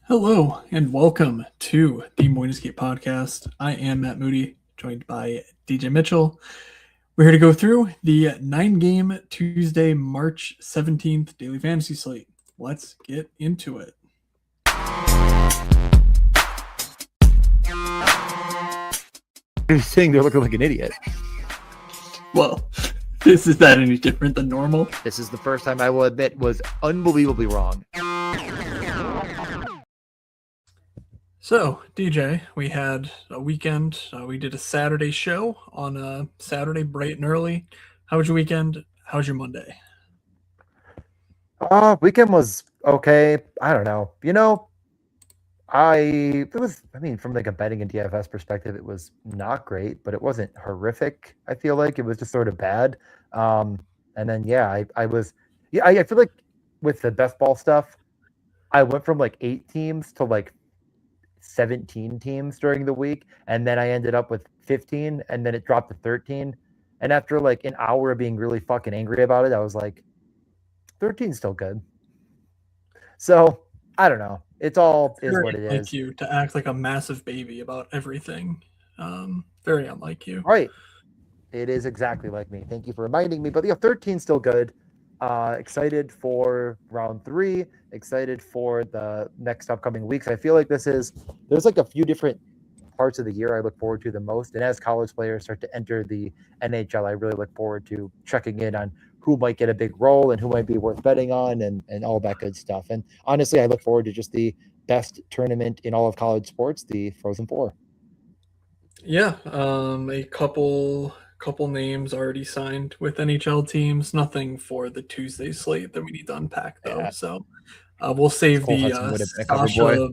Hello and welcome to the Morning Skate Podcast. I am Matt Moody, joined by DJ Mitchell. We're here to go through the 9-game Tuesday, March 17th daily fantasy slate. Let's get into it. You're sitting there looking like an idiot. Well, is that any different than normal? This is the first time I will admit was unbelievably wrong. So, DJ, we had a weekend. We did a Saturday show on a Saturday, bright and early. How was your weekend? How was your Monday? Weekend was okay. I don't know. From like a betting and DFS perspective, it was not great, but it wasn't horrific. I feel like it was just sort of bad. And then I feel like with the best ball stuff, I went from like 8 teams to like 17 teams during the week, and then I ended up with 15, and then it dropped to 13. And after like an hour of being really fucking angry about it, I was like, 13 still good. So I don't know. It's all is what it is. Like you to act like a massive baby about everything. Very unlike you. Right. It is exactly like me. Thank you for reminding me. But 13 still good. Excited for round 3. Excited for the next upcoming weeks. I feel like there's like a few different parts of the year I look forward to the most. And as college players start to enter the NHL, I really look forward to checking in on who might get a big role and who might be worth betting on and all that good stuff. And honestly, I look forward to just the best tournament in all of college sports, the Frozen Four. Yeah, a couple names already signed with NHL teams. Nothing for the Tuesday slate that we need to unpack though. Yeah. So we'll save the Sasha.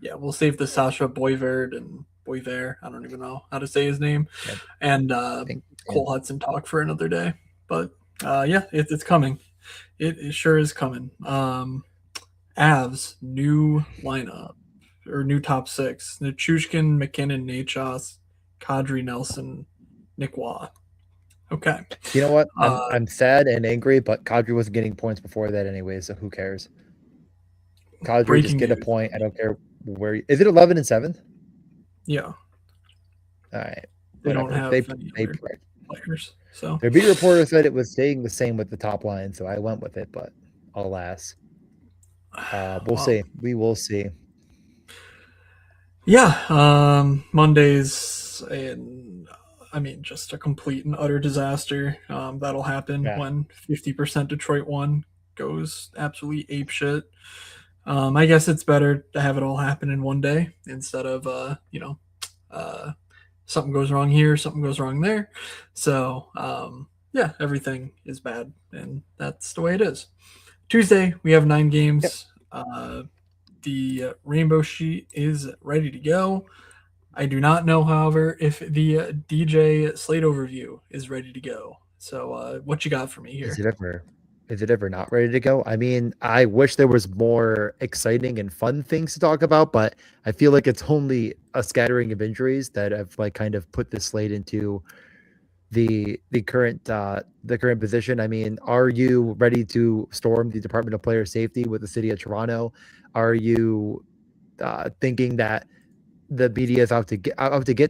Yeah, we'll save the Sasha Boiverd and Boivert. I don't even know how to say his name, yep. And Cole Hudson talk for another day. But it's coming. It sure is coming. Avs new lineup or new top 6: Nichushkin, McKinnon, Nachos, Kadri, Nelson, Nick Waugh. Okay. You know what? I'm sad and angry, but Kadri wasn't getting points before that anyway, so who cares? Kadri just get a point. I don't care where. Is it 11 and 7? Yeah. All right. They don't have any players. So their beat reporter said it was staying the same with the top line, so I went with it, but alas. We'll see. We will see. Yeah, Mondays, and just a complete and utter disaster. That'll happen when 50% Detroit 1 goes absolutely apeshit. I guess it's better to have it all happen in one day instead of something goes wrong here, something goes wrong there. So everything is bad, and that's the way it is. Tuesday we have 9 games. Yep. The rainbow sheet is ready to go. I do not know, however, if the DJ slate overview is ready to go. So what you got for me here? Is it ever not ready to go? I mean, I wish there was more exciting and fun things to talk about, but I feel like it's only a scattering of injuries that have like kind of put this slate into the current position. I mean, are you ready to storm the Department of Player Safety with the city of Toronto? Are you thinking that the media is out to get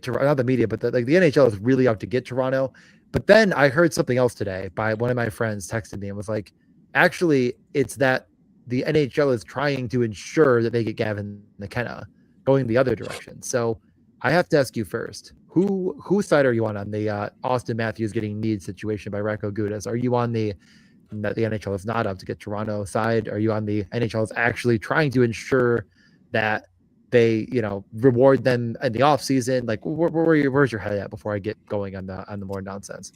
Toronto? Not the media, but the NHL is really out to get Toronto. But then I heard something else today by one of my friends texted me and was like, actually, it's that the NHL is trying to ensure that they get Gavin McKenna going the other direction. So I have to ask you first, whose side are you on the Austin Matthews getting need situation by Radko Gudas? Are you on the NHL is not out to get Toronto side? Are you on the NHL is actually trying to ensure that they, reward them in the off season? Like, where's your head at before I get going on the more nonsense?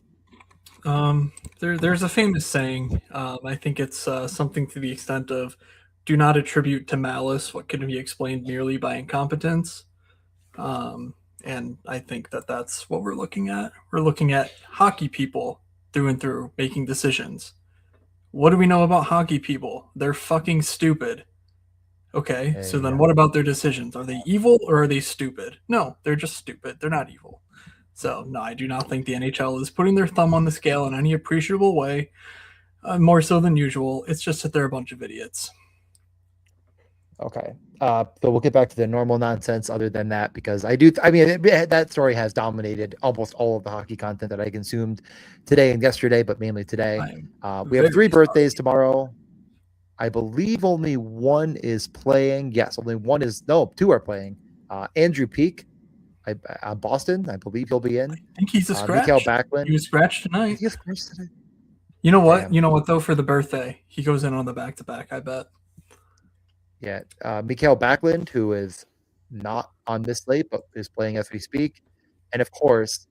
There's a famous saying. I think it's something to the extent of, "Do not attribute to malice what can be explained merely by incompetence." And I think that's what we're looking at. We're looking at hockey people through and through making decisions. What do we know about hockey people? They're fucking stupid. Okay, so then what about their decisions? Are they evil or are they stupid? No, they're just stupid. They're not evil. So, no, I do not think the NHL is putting their thumb on the scale in any appreciable way, more so than usual. It's just that they're a bunch of idiots. Okay. So we'll get back to the normal nonsense other than that, because that story has dominated almost all of the hockey content that I consumed today and yesterday, but mainly today. I'm We have three very birthdays sorry. tomorrow. I believe only one is playing. Yes, only one is. No, two are playing. Andrew Peak, Boston. I believe he'll be in. I think he's a Mikael scratch. He Backlund. was scratched Is tonight. he a scratch today? You know what? Damn. You know what though? For the birthday, he goes in on the back to back. I bet. Yeah. Mikael Backlund, who is not on this slate but is playing as we speak, and of course,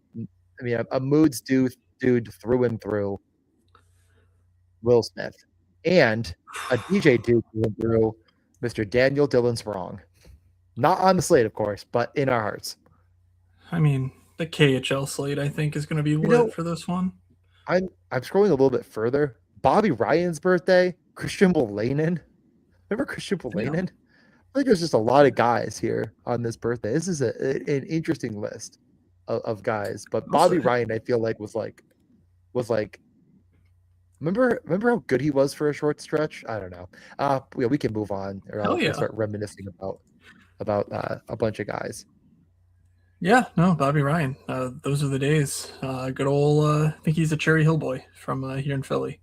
I mean, a moods dude through and through, Will Smith, and a DJ dude through and through, Mr. Daniel Dillon's wrong. Not on the slate, of course, but in our hearts. I mean, the KHL slate I think is going to be You lit know, for this one. I'm scrolling a little bit further. Bobby Ryan's birthday, Christian Bolanin. Remember Christian Yeah. Bolanin? I think there's just a lot of guys here on this birthday. This is an interesting list of guys. But I'll Bobby say. Ryan, I feel like was like remember how good he was for a short stretch? I don't know. Yeah, we can move on, or Hell I'll yeah. start reminiscing about a bunch of guys. Yeah, no, Bobby Ryan. Those are the days. Good old. I think he's a Cherry Hill boy from here in Philly.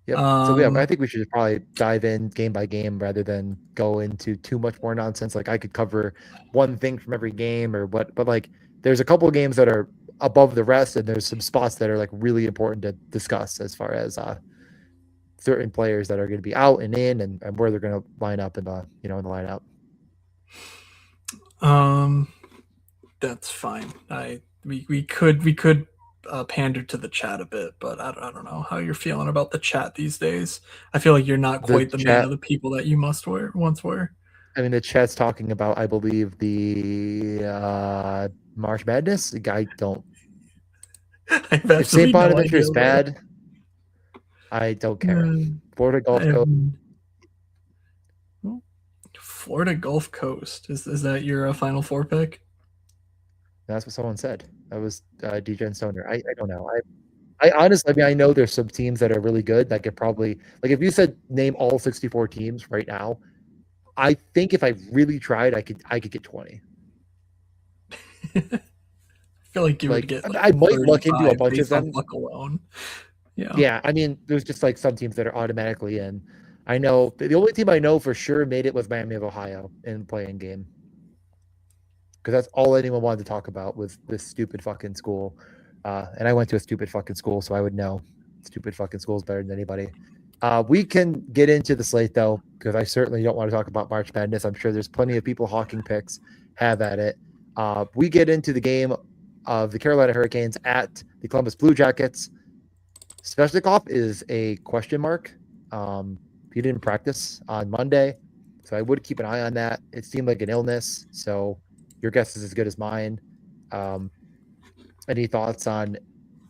Yep. So yeah, I Um, think we should probably dive in game by game rather than go into too much more nonsense. Like I could cover one thing from every game or what, but like there's a couple of games that are above the rest, and there's some spots that are like really important to discuss as far as certain players that are going to be out and in, and where they're going to line up in the in the lineup. um, that's fine. We could pander to the chat a bit, but I don't know how you're feeling about the chat these days. I feel like you're not The quite the man chat, of the people that you once were. I mean, the chat's talking about, I believe, the March Madness. I don't. I have If St. absolutely no Bonaventure idea is where. bad, I don't care. Uh, Florida I Gulf have Coast. Florida Gulf Coast. Is that your Final Four pick? That's what someone said. That was DJ and Stoner. I don't know. I honestly, I mean, I know there's some teams that are really good that could probably, like, if you said name all 64 teams right now, I think if I really tried, I could get 20. I feel like you would Like, get like I might look into a 35 bunch of based on them. luck alone. Yeah. Yeah, I mean, there's just like some teams that are automatically in. I know the only team I know for sure made it was Miami of Ohio in playing game, because that's all anyone wanted to talk about was this stupid fucking school. And I went to a stupid fucking school, so I would know stupid fucking schools better than anybody. We can get into the slate though, because I certainly don't want to talk about March Madness. I'm sure there's plenty of people hawking picks. Have at it. We get into the game of the Carolina Hurricanes at the Columbus Blue Jackets. Svechnikov is a question mark. He didn't practice on Monday, so I would keep an eye on that. It seemed like an illness, so your guess is as good as mine. Any thoughts on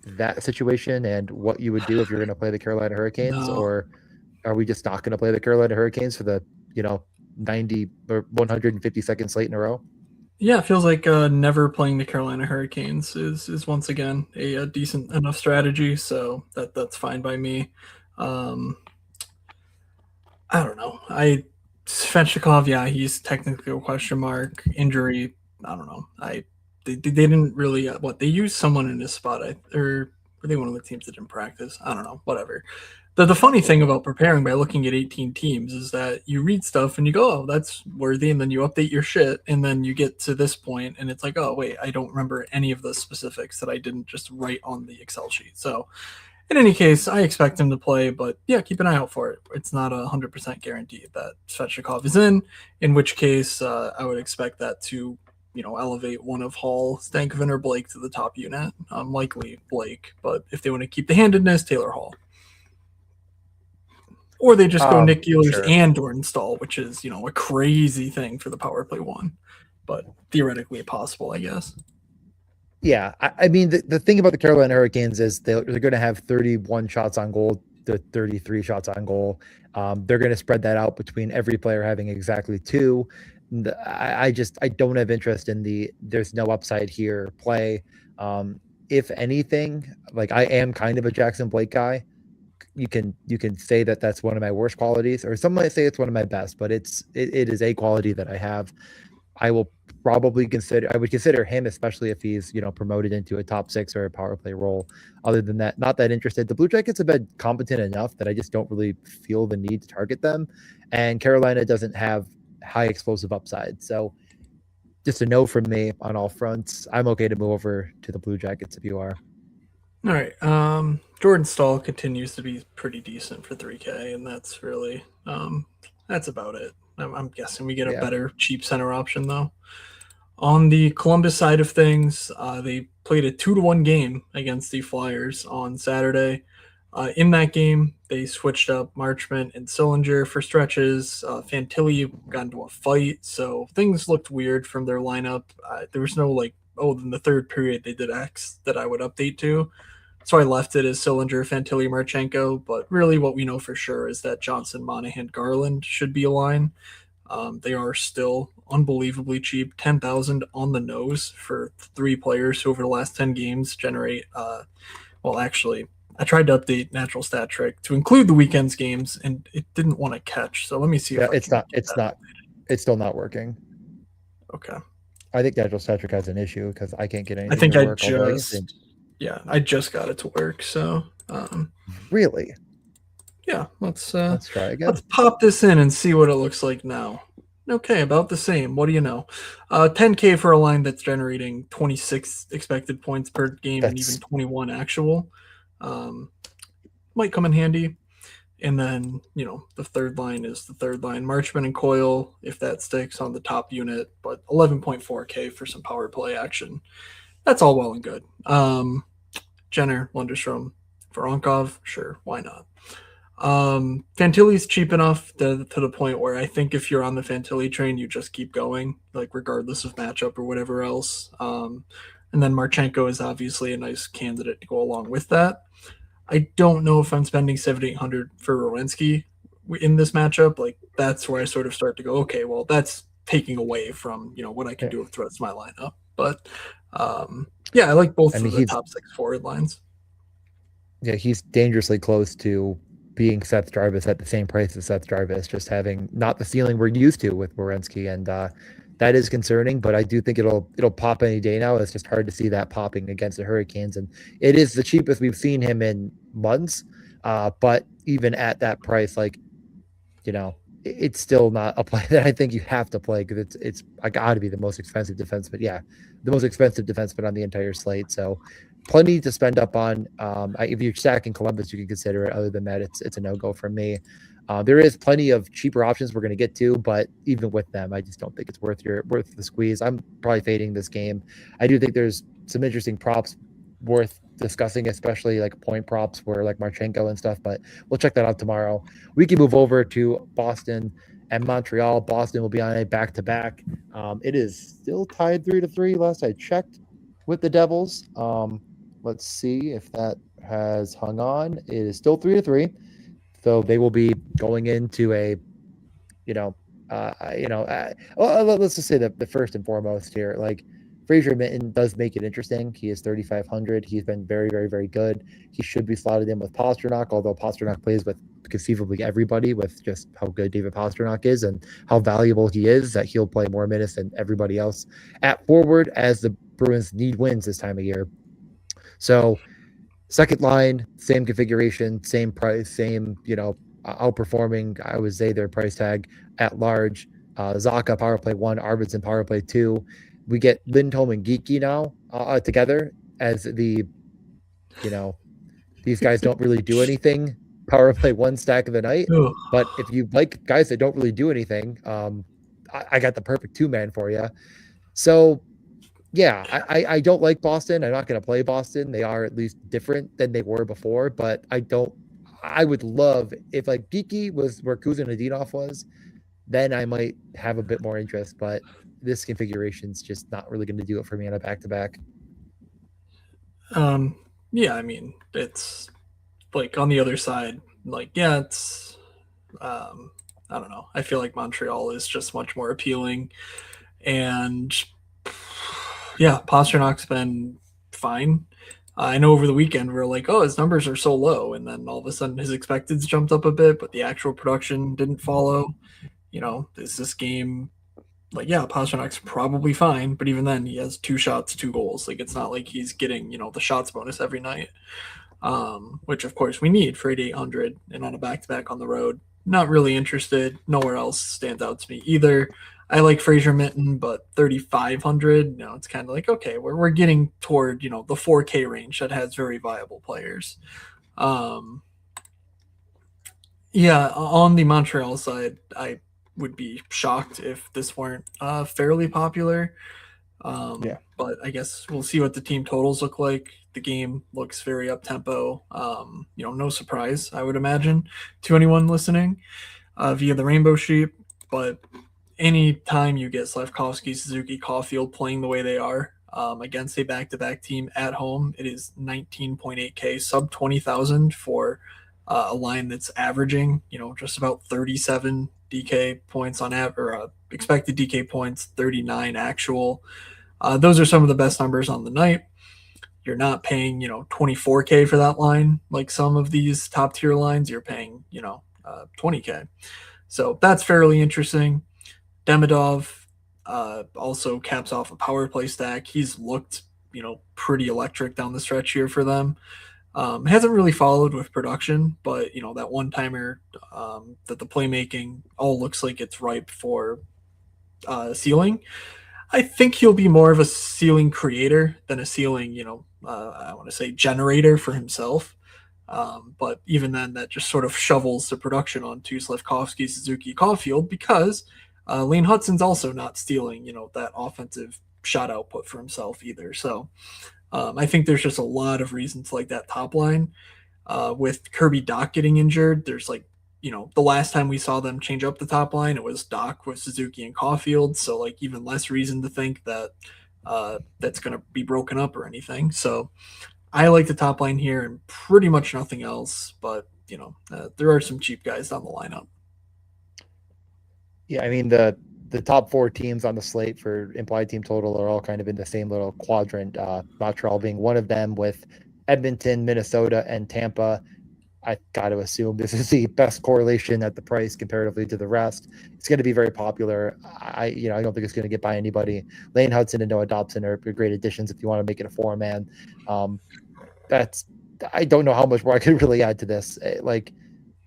that situation and what you would do if you're going to play the Carolina Hurricanes, No. or are we just not going to play the Carolina Hurricanes for the 90 or 152nd slate in a row? Yeah, it feels like never playing the Carolina Hurricanes is once again a decent enough strategy, so that's fine by me. Um, I don't know. Svechnikov, yeah, he's technically a question mark. Injury, I don't know. They didn't really what they used someone in his spot. Or were they one of the teams that didn't practice? I don't know. Whatever. The funny thing about preparing by looking at 18 teams is that you read stuff and you go, oh, that's worthy, and then you update your shit, and then you get to this point and it's like, oh wait, I don't remember any of the specifics that I didn't just write on the Excel sheet. So in any case, I expect him to play, but yeah, keep an eye out for it. It's not 100% guaranteed that Svechnikov is in which case I would expect that to, elevate one of Hall, Stankoven, or Blake to the top unit. Likely Blake, but if they want to keep the handedness, Taylor Hall. Or they just go Nick Ehlers Sure. and Dornstall, which is, a crazy thing for the power play one, but theoretically possible, I guess. Yeah, I mean, the thing about the Carolina Hurricanes is they're going to have 31 shots on goal to 33 shots on goal. They're going to spread that out between every player having exactly two. I don't have interest in there's no upside here play. If anything, like I am kind of a Jackson Blake guy. you can say that that's one of my worst qualities, or some might say it's one of my best, but it is a quality that I have. I would consider him, especially if he's, promoted into a top six or a power play role. Other than that, not that interested. The Blue Jackets have been competent enough that I just don't really feel the need to target them. And Carolina doesn't have high explosive upside. So just a no from me on all fronts. I'm okay to move over to the Blue Jackets if you are. All right. Jordan Stahl continues to be pretty decent for 3K, and that's about it. I'm guessing we get a Yeah. better cheap center option though. On the Columbus side of things, they played a 2-1 game against the Flyers on Saturday. In that game, they switched up Marchment and Sillinger for stretches. Fantilli got into a fight, so things looked weird from their lineup. There was no in the third period they did X that I would update to. So I left it as Sillinger, Fantilli, Marchenko. But really, what we know for sure is that Johnson, Monahan, Garland should be a line. They are still unbelievably cheap, 10,000 on the nose for three players who over the last 10 games generate. Actually, I tried to update Natural Stat Trick to include the weekend's games, and it didn't want to catch. So let me see Yeah, if I it's can not. get It's that not. It's still not working. Okay. I think Natural Stat Trick has an issue because I can't get I anything think to I work. Although I guess just, yeah, I just got it to work. So, really, yeah, let's try again. pop this in and see what it looks like now. Okay, about the same. What do you know? 10K for a line that's generating 26 expected points per game and even That's 21 actual. Um, might come in handy. And then, the third line is the third line. Marchman and Coyle, if that sticks on the top unit, but 11.4K for some power play action. That's all well and good. Jenner, Lundestrom, Voronkov, sure, why not? Fantilli's cheap enough to the point where I think if you're on the Fantilli train, you just keep going, like regardless of matchup or whatever else. And then Marchenko is obviously a nice candidate to go along with that. I don't know if I'm spending 7,800 for Rowensky in this matchup. Like that's where I sort of start to go, okay, well that's taking away from what I can do with the rest of my lineup. But yeah, I like both I of mean the top six forward lines. he's dangerously close to being Seth Jarvis at the same price as Seth Jarvis, just having not the ceiling we're used to with Werenski, and that is concerning. But I do think it'll pop any day now. It's just hard to see that popping against the Hurricanes, and it is the cheapest we've seen him in months. But even at that price, it's still not a play that I think you have to play because it's got to be the most expensive defense. But yeah, the most expensive defenseman on the entire slate. So plenty to spend up on. If you're stacking Columbus, you can consider it. Other than that, it's a no go from me. There is plenty of cheaper options we're going to get to, but even with them, I just don't think it's worth the squeeze. I'm probably fading this game. I do think there's some interesting props worth discussing, especially like point props where like Marchenko and stuff, but we'll check that out tomorrow. We can move over to Boston and Montreal. Boston will be on a back-to-back. It is still tied 3-3 last I checked with the Devils. Let's see if that has hung on. It is still 3-3. So they will be going into a, let's just say that the first and foremost here, like Fraser Minton does make it interesting. He is 3,500. He's been very, very, very good. He should be slotted in with Pastrnak, although Pastrnak plays with conceivably everybody with just how good David Pastrnak is and how valuable he is, that he'll play more minutes than everybody else at forward as the Bruins need wins this time of year. So second line, same configuration, same price, same, outperforming, I would say, their price tag at large. Zaka power play 1, Arvidsson power play 2. We get Lindholm and Geeky now together as these guys don't really do anything. Power play 1 stack of the night. Ugh. But if you like guys that don't really do anything, I got the perfect 2-man for you. So yeah, I don't like Boston. I'm not going to play Boston. They are at least different than they were before, but I would love if like Geeky was where Kuzanadinov was, then I might have a bit more interest, but this configuration's just not really going to do it for me on a back-to-back. Yeah, I mean, it's like on the other side, like, yeah, it's, I don't know. I feel like Montreal is just much more appealing. And yeah, Pasternak's been fine. I know over the weekend we are like, oh, his numbers are so low, and then all of a sudden his expecteds jumped up a bit, but the actual production didn't follow. Is this game like, yeah, Pasternak's probably fine, but even then he has 2 shots, 2 goals. Like, it's not like he's getting the shots bonus every night, which of course we need for 8,800 and on a back to back on the road. Not really interested. Nowhere else stands out to me either. I like Fraser Minton, but 3,500, it's kind of like, okay, we're getting toward, the 4K range that has very viable players. Um, yeah, on the Montreal side, I would be shocked if this weren't fairly popular. Yeah. But I guess we'll see what the team totals look like. The game looks very up tempo. No surprise, I would imagine, to anyone listening via the Rainbow Sheep. But any time you get Slavkovsky, Suzuki, Caulfield playing the way they are against a back-to-back team at home, it is 19.8K, sub 20,000 for a line that's averaging, just about 37 DK points on average, or expected DK points, 39 actual. Those are some of the best numbers on the night. You're not paying, 24K for that line like some of these top tier lines. You're paying, 20K. So that's fairly interesting. Demidov also caps off a power play stack. He's looked, pretty electric down the stretch here for them. Hasn't really followed with production, but that one timer that the playmaking all looks like it's ripe for ceiling. I think he'll be more of a ceiling creator than a ceiling, I want to say generator for himself. But even then, that just sort of shovels the production onto Slavkovsky, Suzuki, Caulfield because Lane Hudson's also not stealing, that offensive shot output for himself either. So I think there's just a lot of reasons like that top line. With Kirby Doc getting injured, there's like, the last time we saw them change up the top line, it was Doc with Suzuki and Caulfield. So like even less reason to think that that's going to be broken up or anything. So I like the top line here and pretty much nothing else. But there are some cheap guys down the lineup. Yeah, I mean the top 4 teams on the slate for implied team total are all kind of in the same little quadrant. Montreal being one of them, with Edmonton, Minnesota, and Tampa. I got to assume this is the best correlation at the price comparatively to the rest. It's going to be very popular. I don't think it's going to get by anybody. Lane Hudson and Noah Dobson are great additions if you want to make it a 4-man. I don't know how much more I could really add to this. Like,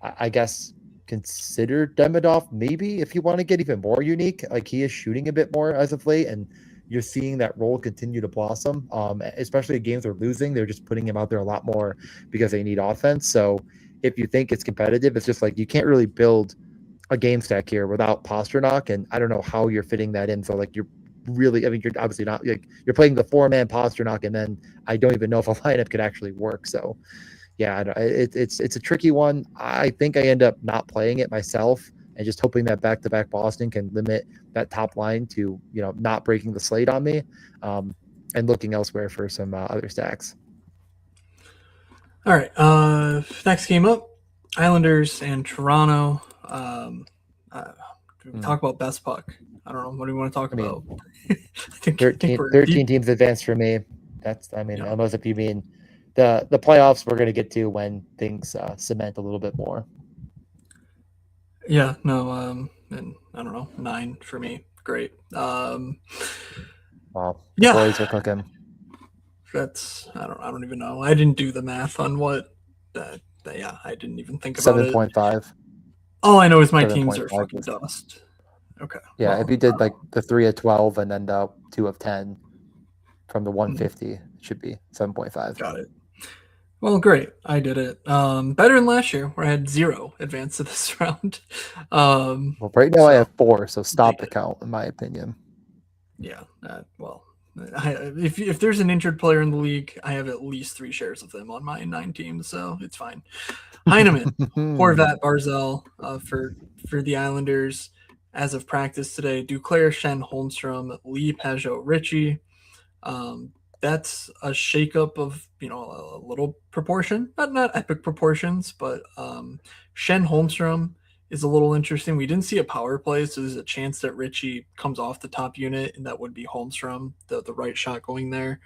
I guess consider Demidov maybe if you want to get even more unique. Like, he is shooting a bit more as of late, and you're seeing that role continue to blossom. Especially games they're losing, they're just putting him out there a lot more because they need offense. So if you think it's competitive, it's just like you can't really build a game stack here without Pasternak, and I don't know how you're fitting that in. So like you're obviously not, like, you're playing the 4-man Pasternak, and then I don't even know if a lineup could actually work. So yeah, it's a tricky one. I think I end up not playing it myself and just hoping that back-to-back Boston can limit that top line to, not breaking the slate on me, and looking elsewhere for some other stacks. All right. Next game up, Islanders and Toronto. Talk about best puck. I don't know. What do you want to talk about? I think 13 teams advanced for me. Unless if you mean the playoffs we're going to get to when things cement a little bit more. Yeah, no, and I don't know, 9 for me. Great. Wow. Yeah. Boys are cooking. That's I don't even know. I didn't do the math on what yeah, I didn't even think about 7.5. All I know is my teams are fucking dust. Okay. Yeah, if you did like the 3 of 12 and then the 2 of 10 from the 150, it should be 7.5. Got it. Well, great. I did it. Better than last year where I had 0 advance to this round. Well, right now I have 4, so stop the count, in my opinion. Yeah. If there's an injured player in the league, I have at least 3 shares of them on my 9 teams, so it's fine. Heineman, Horvat, Barzell for the Islanders as of practice today. Duclair, Shen, Holmstrom, Lee, Pajot, Ritchie. That's a shakeup of a little proportion, not epic proportions, but Shen Holmstrom is a little interesting. We didn't see a power play, so there's a chance that Ritchie comes off the top unit, and that would be Holmstrom, the right shot going there.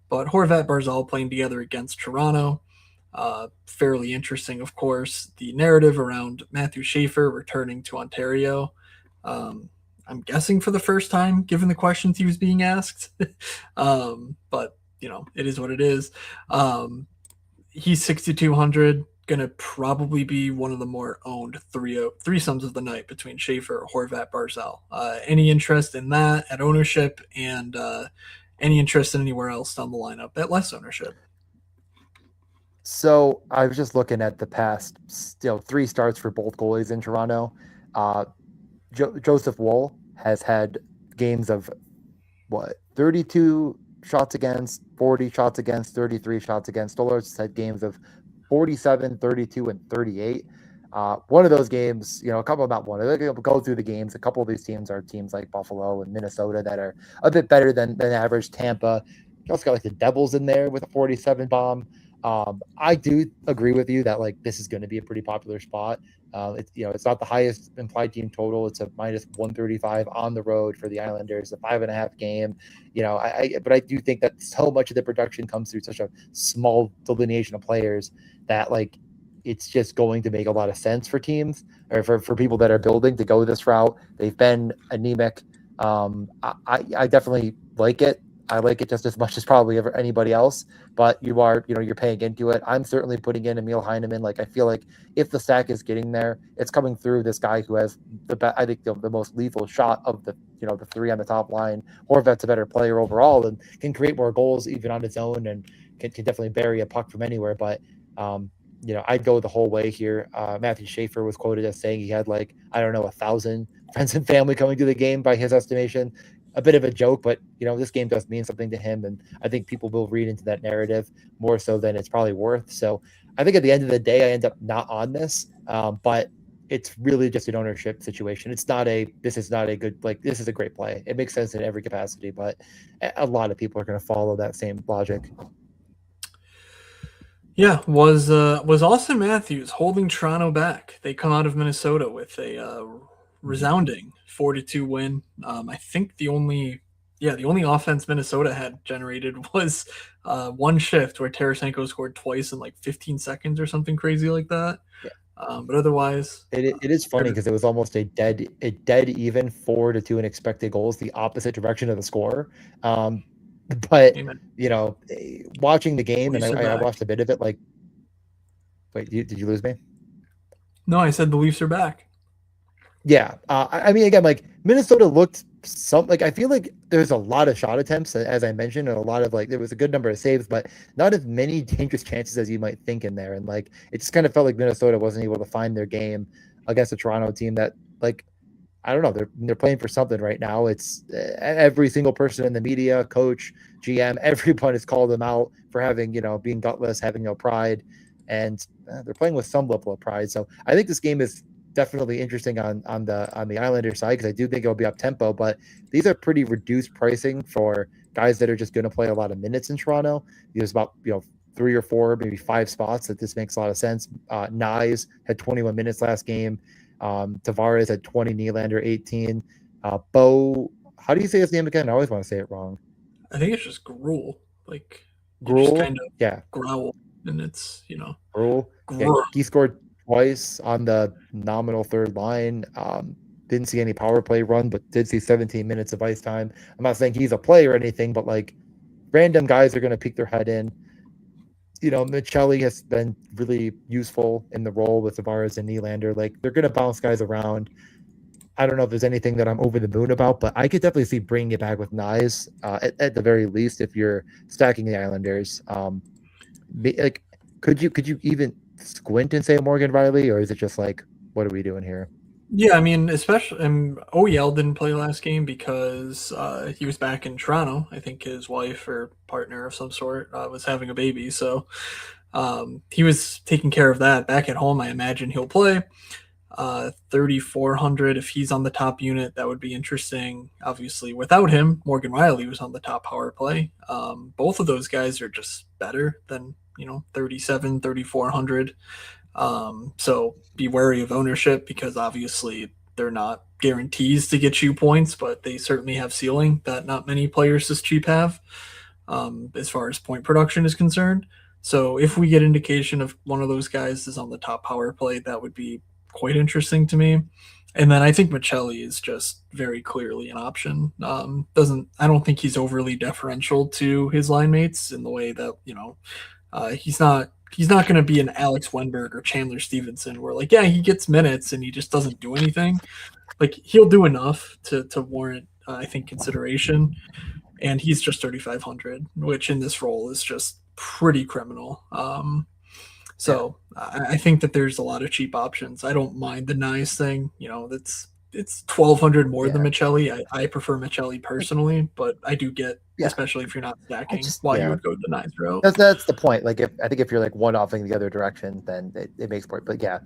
But Horvat Barzal playing together against Toronto, fairly interesting, of course. The narrative around Matthew Schaefer returning to Ontario. Um, I'm guessing for the first time, given the questions he was being asked. But it is what it is. He's 6,200. Gonna probably be one of the more owned threesomes of the night between Schaefer, Horvat, Barzell. Any interest in that at ownership, and any interest in anywhere else down the lineup at less ownership? So I was just looking at the past, 3 starts for both goalies in Toronto. Uh, Joseph Woll has had games of 32 shots against, 40 shots against, 33 shots against. Stolars had games of 47, 32, and 38. One of those games, a couple about one. They'll go through the games. A couple of these teams are teams like Buffalo and Minnesota that are a bit better than average. Tampa. You also got like the Devils in there with a 47 bomb. I do agree with you that like this is going to be a pretty popular spot. It's not the highest implied team total. It's a minus 135 on the road for the Islanders, a 5.5 game. But I do think that so much of the production comes through such a small delineation of players that like it's just going to make a lot of sense for teams or for people that are building to go this route. They've been anemic. I definitely like it. I like it just as much as probably anybody else, but you're paying into it. I'm certainly putting in Emil Heineman. Like, I feel like if the stack is getting there, it's coming through this guy who has I think the most lethal shot of the three on the top line. Horvat's a better player overall and can create more goals even on his own and can definitely bury a puck from anywhere. But, I'd go the whole way here. Matthew Schaefer was quoted as saying he had 1,000 friends and family coming to the game by his estimation. A bit of a joke, but this game does mean something to him, and I think people will read into that narrative more so than it's probably worth. So I think at the end of the day, I end up not on this, but it's really just an ownership situation. This is not a good, this is a great play. It makes sense in every capacity, but a lot of people are going to follow that same logic. Yeah, was Austin Matthews holding Toronto back? They come out of Minnesota with a resounding 4-2 win. I think the only offense Minnesota had generated was one shift where Tarasenko scored twice in 15 seconds or something crazy like that. Yeah. But otherwise, it is funny because it was almost a dead even 4-2 in expected goals, the opposite direction of the score. But amen. Watching the game, and I back. watched a bit of it. Wait, did you lose me? No, I said the Leafs are back. Yeah, I mean, again, Minnesota looked I feel like there's a lot of shot attempts, as I mentioned, and a lot of there was a good number of saves, but not as many dangerous chances as you might think in there. And it just kind of felt like Minnesota wasn't able to find their game against a Toronto team that I don't know, they're playing for something right now. It's every single person in the media, coach, GM, everyone has called them out for having being gutless, having no pride, and they're playing with some level of pride. So I think this game is definitely interesting on the Islander side because I do think it'll be up tempo, but these are pretty reduced pricing for guys that are just going to play a lot of minutes in Toronto. There's about 3 or 4, maybe 5 spots that this makes a lot of sense. Nyes had 21 minutes last game. Tavares had 20, Nylander 18. Bo, how do you say his name again? I always want to say it wrong. I think it's just Gruel. Gruel, just kind of yeah, growl, and it's Gruel. Yeah, he scored twice on the nominal third line. Didn't see any power play run, but did see 17 minutes of ice time. I'm not saying he's a player or anything, but random guys are going to peek their head in. Michelli has been really useful in the role with Tavares and Nylander. They're going to bounce guys around. I don't know if there's anything that I'm over the moon about, but I could definitely see bringing it back with Nyes at the very least if you're stacking the Islanders. Could you even squint and say Morgan Riley, or is it just what are we doing here? Yeah, I mean, especially OEL didn't play last game because he was back in Toronto. I think his wife or partner of some sort was having a baby, so he was taking care of that. Back at home, I imagine he'll play. 3,400 if he's on the top unit, that would be interesting. Obviously, without him, Morgan Riley was on the top power play. Both of those guys are just better than 37, 3,400. So be wary of ownership because obviously they're not guarantees to get you points, but they certainly have ceiling that not many players this cheap have. as far as point production is concerned. So if we get indication of one of those guys is on the top power play, that would be quite interesting to me. And then I think Michelli is just very clearly an option. Doesn't I don't think he's overly deferential to his line mates in the way that he's not going to be an Alex Wenberg or Chandler Stevenson where like yeah he gets minutes and he just doesn't do anything. Like he'll do enough to warrant I think consideration, and he's just 3,500, which in this role is just pretty criminal. Yeah. So I think that there's a lot of cheap options. I don't mind the nice thing. It's 1,200 more than Yeah. Michelli. I prefer Michelli personally, but I do get, Yeah. especially if you're not I stacking, just, why you yeah. would go the nice route. That's the point. Like I think if you're like one offing the other direction, then it makes point. But yeah,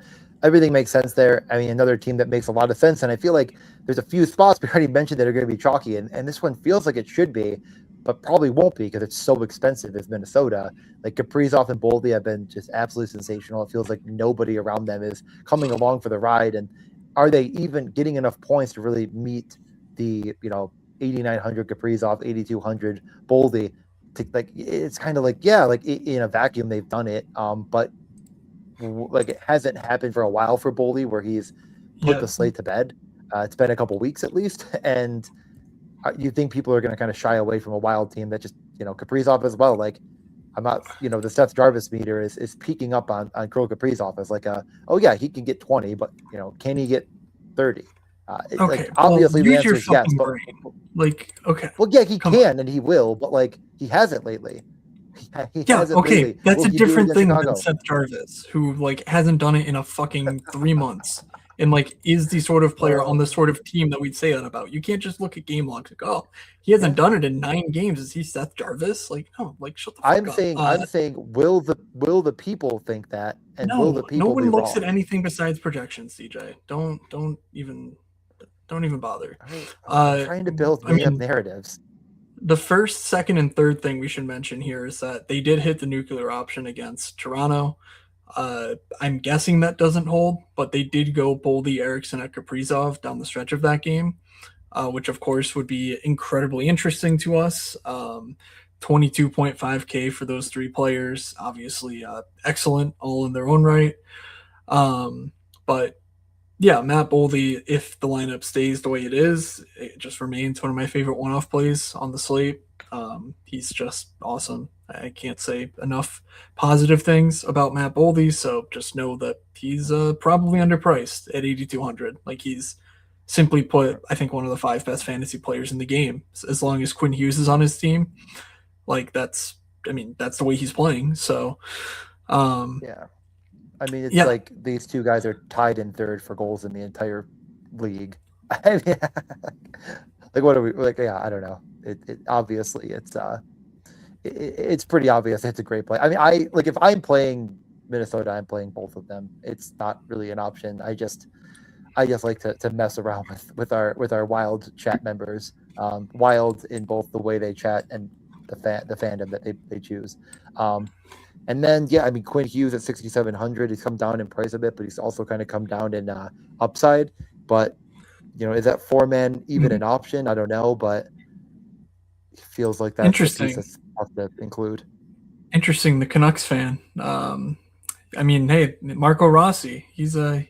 everything makes sense there. I mean, another team that makes a lot of sense, and I feel like there's a few spots we already mentioned that are going to be chalky, and this one feels like it should be, but probably won't be because it's so expensive. Is Minnesota. Like Kaprizov and Boldy have been just absolutely sensational. It feels like nobody around them is coming along for the ride, and are they even getting enough points to really meet the 8,900 Kaprizov, 8,200 Boldy? Like it's kind of like yeah, like in a vacuum they've done it, but like it hasn't happened for a while for Boldy where he's put the slate to bed. It's been a couple weeks at least, and you think people are going to kind of shy away from a wild team that just Kaprizov as well. Like I'm not the Seth Jarvis meter is peaking up on Kirill Kaprizov as like oh yeah he can get 20, but can he get 30? Okay, like obviously the use answer your is yes, fucking but brain. Like, okay, well yeah he come can on. and he will, but like he hasn't lately. He Yeah, hasn't okay, lately. that's Will a he do it different against thing than Chicago? Seth Jarvis, who like hasn't done it in a fucking 3 months, and like is the sort of player on Well, the sort of team that we'd say that about. You can't just look at game logs like, oh, he hasn't yeah. done it in 9 games. Is he Seth Jarvis? Like, no, like shut the fuck I'm up. saying I'm saying will the people think that, and will the No, no people be one looks at wrong? anything besides projections, CJ. Don't even bother. All right, I'm Uh, trying to build I made up mean, narratives. the first, second, and third thing we should mention here is that they did hit the nuclear option against Toronto. I'm guessing that doesn't hold, but they did go Boldy, Erickson, at Kaprizov down the stretch of that game, which of course would be incredibly interesting to us. 22.5K for those three players, obviously excellent, all in their own right. But yeah, Matt Boldy, if the lineup stays the way it is, it just remains one of my favorite one-off plays on the slate. He's just awesome. I can't say enough positive things about Matt Boldy, so just know that he's probably underpriced at 8,200. Like he's simply put, I think one of the 5 best fantasy players in the game. As long as Quinn Hughes is on his team, like that's the way he's playing. So, Yeah, I mean it's yeah, like these two guys are tied in third for goals in the entire league. I mean, like what are we like? Yeah, I don't know. It obviously it's pretty obvious. It's a great play. I mean, I like if I'm playing Minnesota, I'm playing both of them. It's not really an option. I just like to mess around with our wild chat members. Wild in both the way they chat and the fandom that they choose. And then yeah, I mean Quinn Hughes at 6,700. He's come down in price a bit, but he's also kind of come down in upside. But is that 4-man even an option? I don't know, but it feels like that's a piece interesting. that's tough to include. Interesting, the Canucks fan. I mean, hey, Marco Rossi. He's a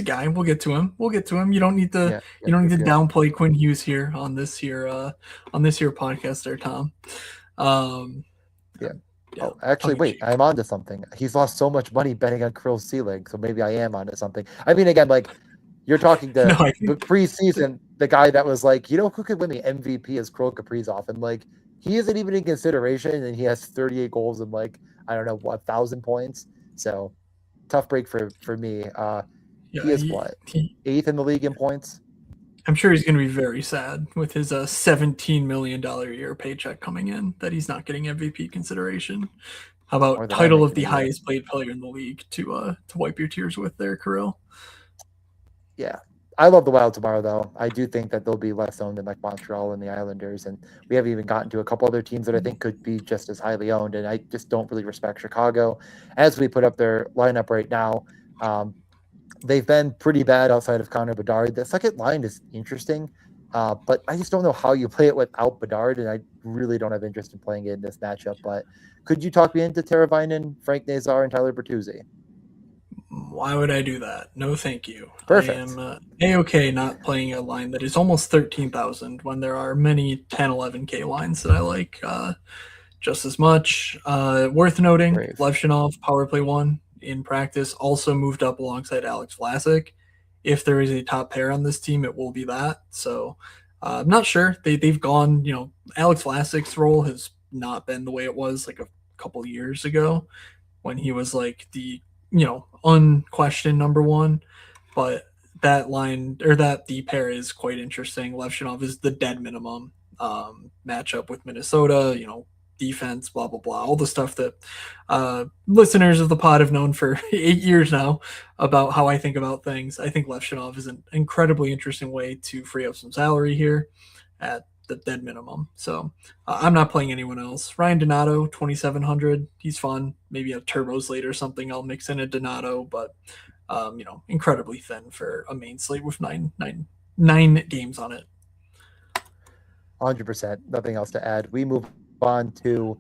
guy. We'll get to him. We'll get to him. You don't need to Yeah, you yep, don't yep, need to yep. downplay Quinn Hughes here on this here podcast there, Tom. Um, Yeah. yeah, Oh, actually, tongue in wait, cheek. I'm onto something. He's lost so much money betting on Krill's ceiling, so maybe I am onto something. I mean, again, like you're talking No, to I the think preseason, the guy that was like, who could win the MVP is Kirill Kaprizov, and like he isn't even in consideration, and he has 38 goals and like I don't know what 1,000 points. So tough break for me. He yeah, is what he eighth in the league in points, I'm sure he's going to be very sad with his $17 million a year paycheck coming in that he's not getting MVP consideration. How more about than I title make of in a the year. highest paid player in the league to wipe your tears with there, Kirill? Yeah. I love the Wild tomorrow, though. I do think that they'll be less owned than like Montreal and the Islanders, and we haven't even gotten to a couple other teams that I think could be just as highly owned. And I just don't really respect Chicago as we put up their lineup right now. Um, they've been pretty bad outside of Connor Bedard. The second line is interesting, but I just don't know how you play it without Bedard. And really don't have interest in playing it in this matchup. But could you talk me into Teravainen, Frank Nazar, and Tyler Bertuzzi? Why would I do that? No, thank you. I am Perfect. a-okay not playing a line that is almost 13,000 when there are many 10, 11K lines that I like just as much. Worth noting, Brave. Levshinov, power play one in practice, also moved up alongside Alex Vlasic. If there is a top pair on this team, it will be that. So I'm not sure. They've gone, Alex Vlasic's role has not been the way it was like a couple years ago when he was like the unquestioned number one. But that line or that D pair is quite interesting. Levshinov is the dead minimum matchup with Minnesota. Defense, blah blah blah, all the stuff that listeners of the pod have known for 8 years now about how I think about things. I think Levshinov is an incredibly interesting way to free up some salary here at the dead minimum. So I'm not playing anyone else. Ryan Donato, 2,700. He's fun. Maybe a turbo slate or something. I'll mix in a Donato, but incredibly thin for a main slate with nine games on it. 100%. Nothing else to add. We move on to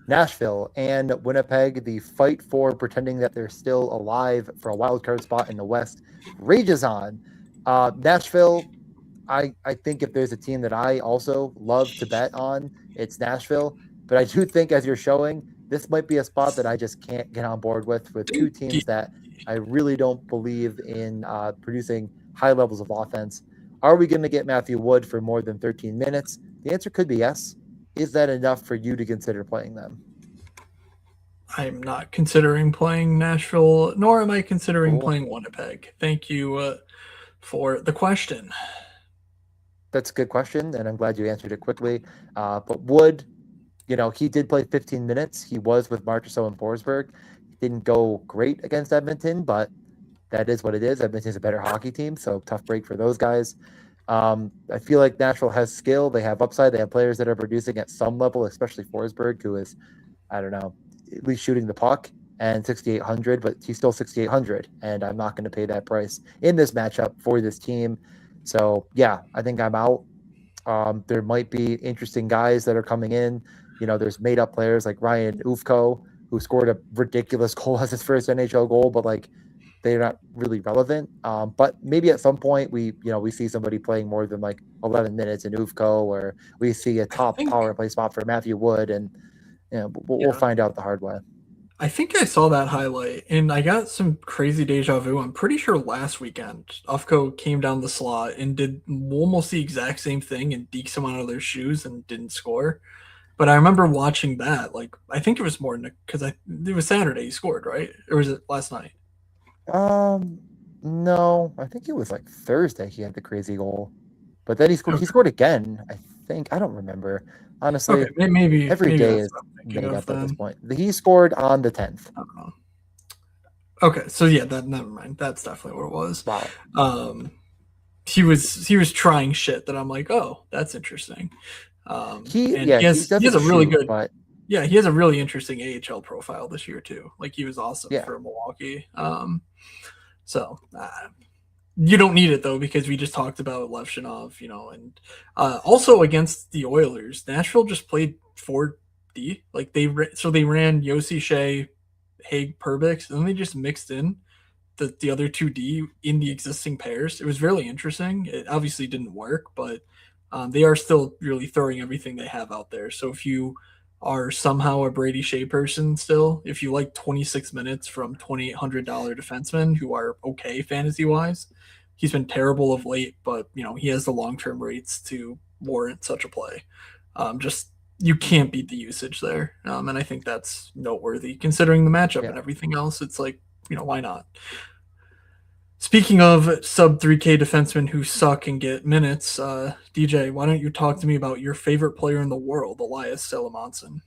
Nashville and Winnipeg. The fight for pretending that they're still alive for a wild card spot in the West rages on. Nashville, I think if there's a team that I also love to bet on, it's Nashville. But I do think, as you're showing, this might be a spot that I just can't get on board with two teams that I really don't believe in producing high levels of offense. Are we going to get Matthew Wood for more than 13 minutes? The answer could be yes. Is that enough for you to consider playing them? I'm not considering playing Nashville, nor am I considering Cool. playing Winnipeg. Thank you for the question. That's a good question, and I'm glad you answered it quickly. But Wood, he did play 15 minutes. He was with Marchessault and Forsberg. He didn't go great against Edmonton, but that is what it is. Edmonton's a better hockey team, so tough break for those guys. I feel like Nashville has skill. They have upside. They have players that are producing at some level, especially Forsberg, who is, I don't know, at least shooting the puck and 6,800, but he's still 6,800, and I'm not going to pay that price in this matchup for this team. So, yeah, I think I'm out. There might be interesting guys that are coming in. There's made-up players like Ryan Ufko, who scored a ridiculous goal as his first NHL goal, but, they're not really relevant. But maybe at some point we see somebody playing more than 11 minutes in Ufko, or we see a top power play spot for Matthew Wood, and we'll find out the hard way. I think I saw that highlight, and I got some crazy deja vu. I'm pretty sure last weekend, Ufko came down the slot and did almost the exact same thing and deked someone out of their shoes and didn't score. But I remember watching that. I think it was more because it was Saturday he scored, right? Or was it last night? No, I think it was Thursday he had the crazy goal, but then he scored. Okay. He scored again. I think I don't remember honestly. Okay, maybe every day is made up at this point. He scored on the 10th. Okay, so yeah, never mind. That's definitely what it was. Wow. He was trying shit that I'm like, oh, that's interesting. He has a really good. But yeah, he has a really interesting AHL profile this year too. He was awesome for Milwaukee. So you don't need it though because we just talked about Levshinov, and also against the Oilers, Nashville just played 4D. They ran Yossi Shea, Haig, Perbix, and then they just mixed in the other 2D in the existing pairs. It was really interesting. It obviously didn't work, but they are still really throwing everything they have out there. So if you are somehow a Brady Shea person still, if you like 26 minutes from $2,800 defensemen who are okay fantasy-wise, he's been terrible of late, but, he has the long-term rates to warrant such a play. You can't beat the usage there, and I think that's noteworthy considering the matchup and everything else. It's why not? Speaking of sub 3K defensemen who suck and get minutes, DJ, why don't you talk to me about your favorite player in the world, Elias Salamonson?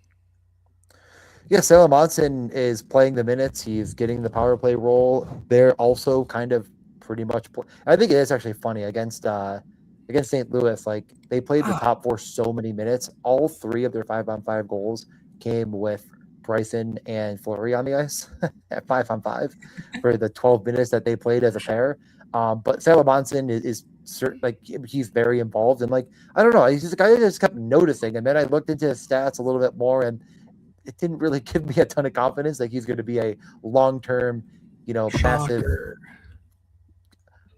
Yeah, Salamonson is playing the minutes. He's getting the power play role. They're also kind of pretty much. I think it is actually funny against St. Louis. They played the top four so many minutes. All three of their 5-on-5 goals came with Bryson and Fleury on the ice at 5-on-5 for the 12 minutes that they played as a pair. But Salamonson is like he's very involved, and like I don't know, he's just a guy that just kept noticing, and then I looked into his stats a little bit more, and it didn't really give me a ton of confidence like he's going to be a long term, massive, Shocker.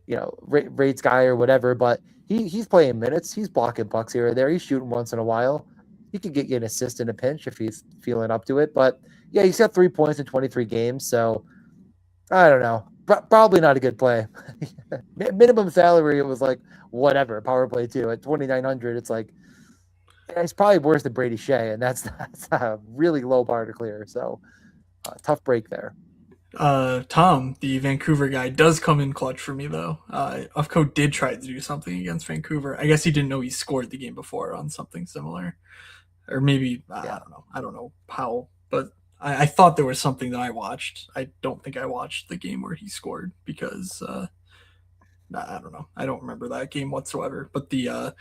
rates guy or whatever. But he's playing minutes, he's blocking pucks here or there, he's shooting once in a while. He could get you an assist in a pinch if he's feeling up to it. But yeah, he's got 3 points in 23 games, so I don't know. Probably not a good play. Minimum salary, it was like whatever. Power play too at 2,900. It's like it's probably worse than Brady Shea, and that's a really low bar to clear. So tough break there. Tom, the Vancouver guy, does come in clutch for me though. Ufco did try to do something against Vancouver. I guess he didn't know he scored the game before on something similar, or maybe Yeah. I don't know. I don't know how, but I thought there was something that I watched. I don't think I watched the game where he scored because I don't know. I don't remember that game whatsoever. But the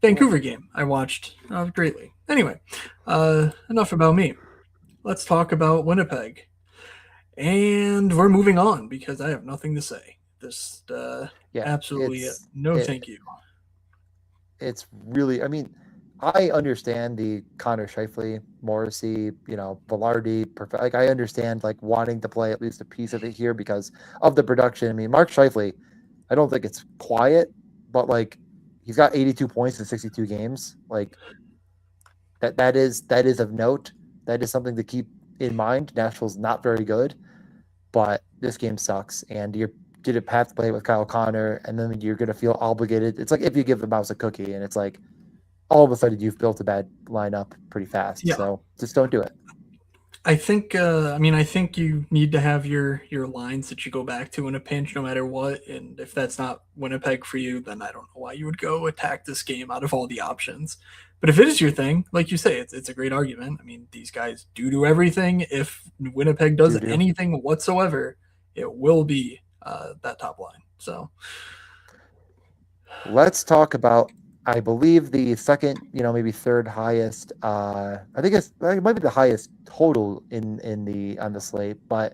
Vancouver game I watched greatly. Anyway, enough about me. Let's talk about Winnipeg. And we're moving on because I have nothing to say. Just Yeah, absolutely it's no it, thank you. it's really. I mean, I understand the Connor Scheifele, Morrissey, Velarde. Like I understand like wanting to play at least a piece of it here because of the production. I mean, Mark Scheifele, I don't think it's quiet, but like he's got 82 points in 62 games. Like that is of note. That is something to keep in mind. Nashville's not very good, but this game sucks, and you're did a path play with Kyle Connor, and then you're gonna feel obligated. It's like if you give the mouse a cookie, and it's like all of a sudden you've built a bad lineup pretty fast. Yeah, So just don't do it. I think. I mean, I think you need to have your lines that you go back to in a pinch, no matter what. And if that's not Winnipeg for you, then I don't know why you would go attack this game out of all the options. But if it is your thing, like you say, it's a great argument. I mean, these guys do everything. If Winnipeg does Do. anything whatsoever, it will be that top line. So Let's talk about. I believe the second, maybe third highest. I think it might be the highest total in the on the slate, but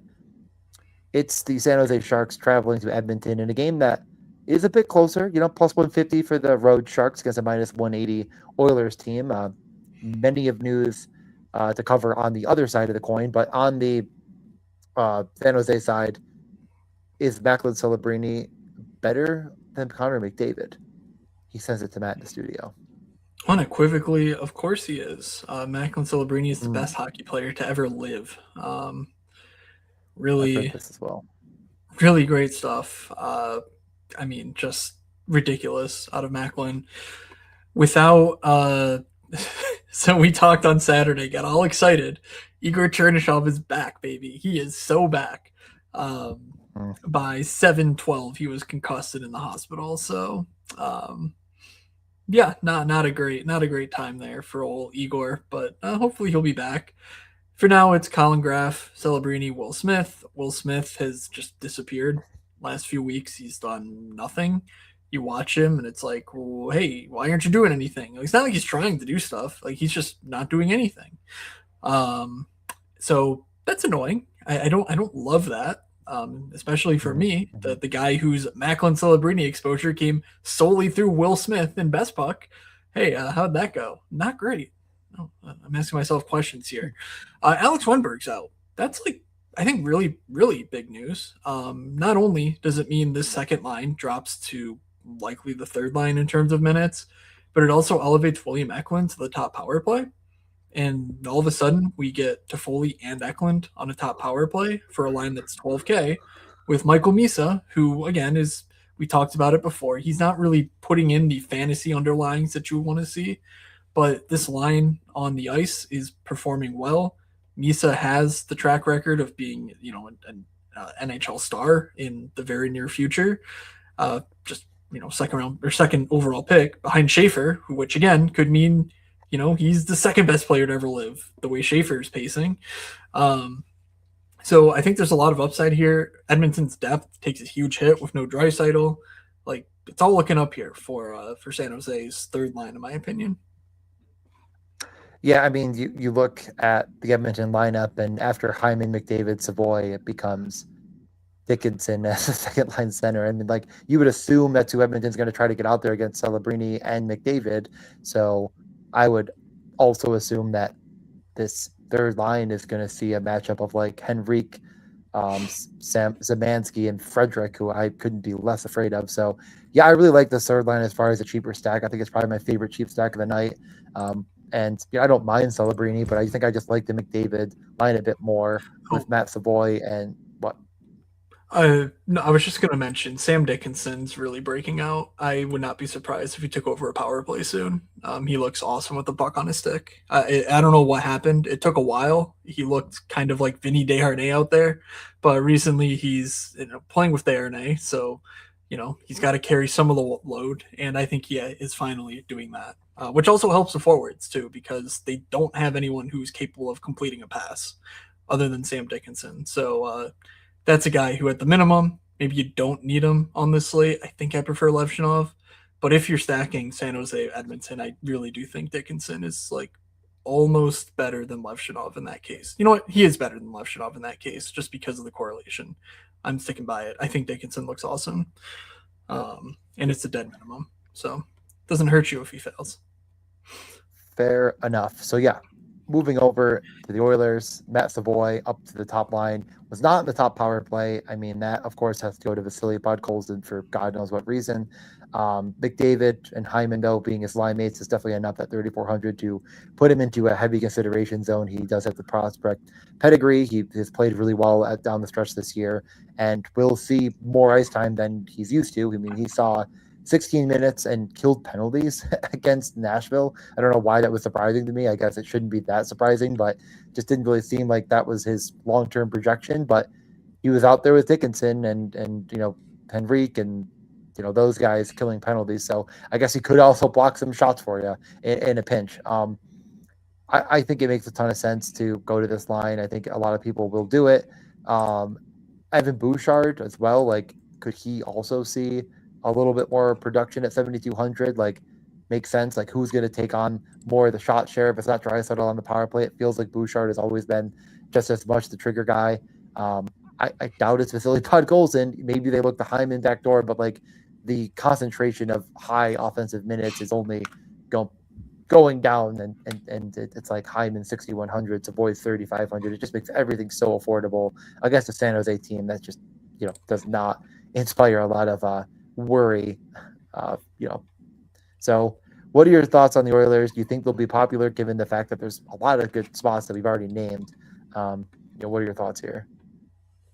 it's the San Jose Sharks traveling to Edmonton in a game that is a bit closer, plus 150 for the road Sharks against a minus 180 Oilers team. Many of news to cover on the other side of the coin, but on the San Jose side, is Macklin Celebrini better than Connor McDavid? He sends it to Matt in the studio. unequivocally, of course he is. Macklin Celebrini is the Mm, best hockey player to ever live. I've heard Really, this as well. really great stuff. I mean, just ridiculous out of Macklin. Without, so we talked on Saturday, got all excited. Igor Chernyshov is back, baby. He is so back. Mm. By 7:12, he was concussed in the hospital. So, yeah, not a great time there for old Igor, but hopefully he'll be back. For now, it's Colin Graff, Celebrini, Will Smith. Will Smith has just disappeared. Last few weeks, he's done nothing. You watch him, and it's like, well, hey, why aren't you doing anything? It's not like he's trying to do stuff. Like he's just not doing anything. Um, so that's annoying. I don't love that. Especially for Mm-hmm. me, Mm-hmm. the guy whose Macklin Celebrini exposure came solely through Will Smith and Best Puck. Hey, how'd that go? Not great. Oh, I'm asking myself questions here. Alex Wenberg's out. That's like I think really really big news. Not only does it mean this second line drops to likely the third line in terms of minutes, but it also elevates William Eklund to the top power play. And all of a sudden, we get Toffoli and Eklund on a top power play for a line that's 12K with Michael Misa, who, again, is, we talked about it before, he's not really putting in the fantasy underlyings that you want to see, but this line on the ice is performing well. Misa has the track record of being, an NHL star in the very near future. Just second round or second overall pick behind Schaefer, which again could mean he's the second best player to ever live. The way Schaefer's pacing, um, so I think there's a lot of upside here. Edmonton's depth takes a huge hit with no Draisaitl. Like it's all looking up here for San Jose's third line, in my opinion. Yeah, I mean, you look at the Edmonton lineup, and after Hyman, McDavid, Savoy, it becomes Dickinson as a second line center. I mean, like you would assume that's who Edmonton's going to try to get out there against Celebrini and McDavid. So I would also assume that this third line is going to see a matchup of like Henrique, Sam Zemansky, and Frederick, who I couldn't be less afraid of. So yeah, I really like this third line as far as a cheaper stack. I think it's probably my favorite cheap stack of the night. And I don't mind Celebrini, but I think I just like the McDavid line a bit more with Oh, Matt Savoy and what. no, I was just going to mention Sam Dickinson's really breaking out. I would not be surprised if he took over a power play soon. He looks awesome with the puck on his stick. I don't know what happened. It took a while. He looked kind of like Vinny Desharnais out there, but recently he's playing with Desharnais, so he's got to carry some of the load, and I think he is finally doing that, which also helps the forwards too because they don't have anyone who's capable of completing a pass other than Sam Dickinson. So that's a guy who, at the minimum, maybe you don't need him on this slate. I think I prefer Levshinov, but if you're stacking San Jose Edmonton, I really do think Dickinson is like almost better than Levshinov in that case. You know what? He is better than Levshinov in that case, just because of the correlation. I'm sticking by it. I think Dickinson looks awesome, and it's a dead minimum, so it doesn't hurt you if he fails. Fair enough. So yeah, moving over to the Oilers, Matt Savoy up to the top line was not in the top power play. I mean, that of course has to go to Vasily Podkolzin for God knows what reason. McDavid and Hyman, though, being his line mates, is definitely enough at 3,400 to put him into a heavy consideration zone. He does have the prospect pedigree. He has played really well down the stretch this year and will see more ice time than he's used to. I mean, he saw 16 minutes and killed penalties against Nashville. I don't know why that was surprising to me. I guess it shouldn't be that surprising, but just didn't really seem like that was his long-term projection. But he was out there with Dickinson and Henrique and those guys killing penalties. So I guess he could also block some shots for you in a pinch. I think it makes a ton of sense to go to this line. I think a lot of people will do it. Evan Bouchard as well. Like, could he also see a little bit more production at 7,200? Like, makes sense. Like, who's going to take on more of the shot share if it's not Draisaitl on the power play? It feels like Bouchard has always been just as much the trigger guy. I doubt it's Vasily Podkolzin. Maybe they look the Hyman back door, but like the concentration of high offensive minutes is only going down, and it's like Hyman 6,100, Savoy 3,500. It just makes everything so affordable against a San Jose team that just does not inspire a lot of worry. So what are your thoughts on the Oilers? Do you think they'll be popular given the fact that there's a lot of good spots that we've already named? What are your thoughts here?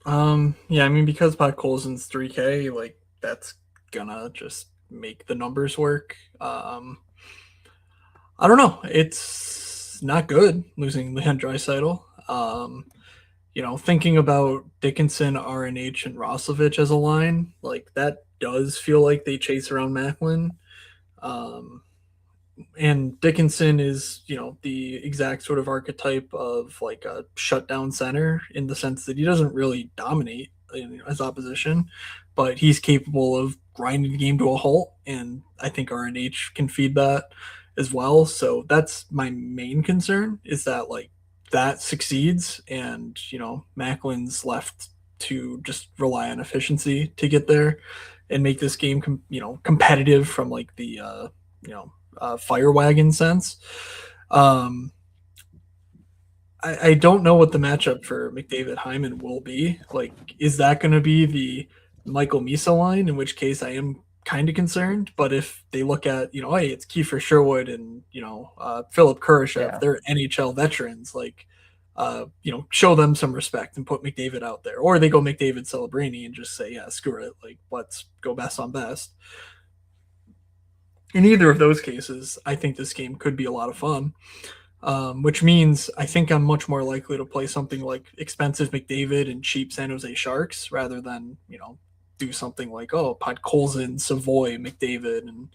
Yeah, I mean, because Podkolzin's 3K, like that's gonna just make the numbers work. I don't know. It's not good losing Leon Draisaitl. Thinking about Dickinson, RNH, and Roslovic as a line, like that does feel like they chase around Macklin. Um, and Dickinson is, the exact sort of archetype of like a shutdown center in the sense that he doesn't really dominate his opposition, but he's capable of grinding the game to a halt. And I think RNH can feed that as well. So that's my main concern is that like that succeeds and, Macklin's left to just rely on efficiency to get there and make this game, competitive from like the, fire wagon sense. Um, I don't know what the matchup for McDavid Hyman will be. Like, is that going to be the Michael Misa line? In which case, I am kind of concerned. But if they look at, hey, it's Kiefer Sherwood and Philip Kurashev, Yeah. they're NHL veterans. Like, show them some respect and put McDavid out there, or they go McDavid Celebrini and just say, yeah, screw it. Like, let's go best on best. In either of those cases, I think this game could be a lot of fun. Which means I think I'm much more likely to play something like expensive McDavid and cheap San Jose Sharks rather than, do something like, Podkolzin, Savoy, McDavid, and,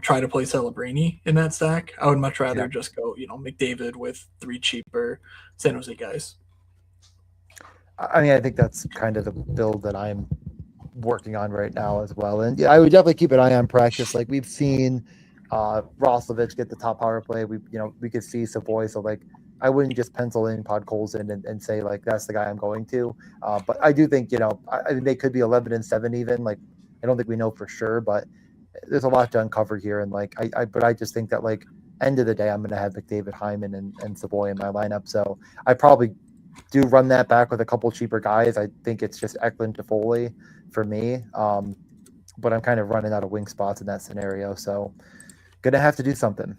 try to play Celebrini in that stack. I would much rather Yeah. just go, McDavid with 3 cheaper San Jose guys. I mean, I think that's kind of the build that I'm working on right now as well. And yeah, I would definitely keep an eye on practice. Like we've seen Roslovic get the top power play. We could see Savoy. So like I wouldn't just pencil in Podkolzin and say like that's the guy I'm going to. But I do think I mean they could be 11-7 even. Like I don't think we know for sure, but there's a lot to uncover here. And like but I just think that like end of the day I'm going to have McDavid, Hyman, and Savoy in my lineup. So I probably do run that back with a couple cheaper guys. I think it's just Eklund to Foley for me. But I'm kind of running out of wing spots in that scenario. So gonna have to do something.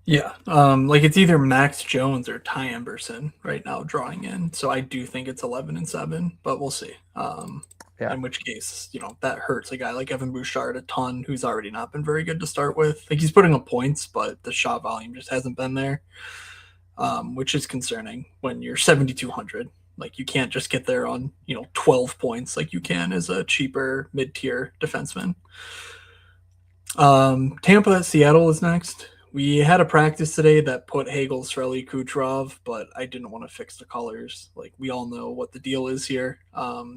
Yeah, like it's either Max Jones or Ty Emberson right now drawing in. So I do think it's 11-7, but we'll see. Yeah. In which case, that hurts a guy like Evan Bouchard a ton, who's already not been very good to start with. Like he's putting up points, but the shot volume just hasn't been there, which is concerning when you're 7,200. Like you can't just get there on 12 points like you can as a cheaper mid-tier defenseman. Tampa at Seattle is next. We had a practice today that put Hagel, Sreli, Kucherov, but I didn't want to fix the colors. Like we all know what the deal is here.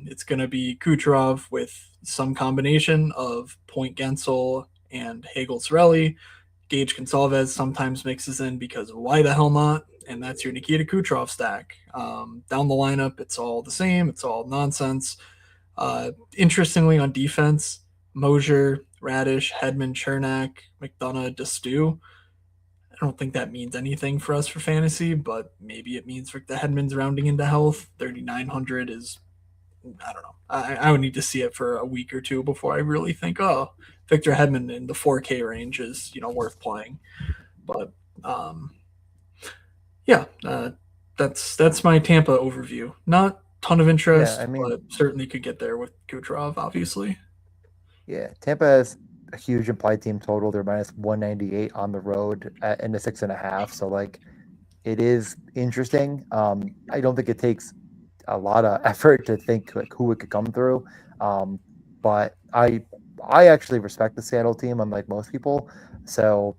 It's going to be Kucherov with some combination of Point Gensel and Hagel, Sreli. Gage Gonsalves sometimes mixes in because why the hell not? And that's your Nikita Kucherov stack. Down the lineup, it's all the same. It's all nonsense. Interestingly, on defense, Mosier, Radish, Hedman, Chernak, McDonough, Destu. I don't think that means anything for us for fantasy, but maybe it means for the Hedman's rounding into health. 3,900 is, I don't know. I would need to see it for a week or two before I really think, oh, Victor Hedman in the 4K range is, worth playing. But yeah, that's my Tampa overview. Not ton of interest, but certainly could get there with Kucherov, obviously. Yeah, Tampa has a huge implied team total. They're minus 198 on the road in the 6.5. So like, it is interesting. I don't think it takes a lot of effort to think like who it could come through. But I actually respect the Seattle team, unlike most people. So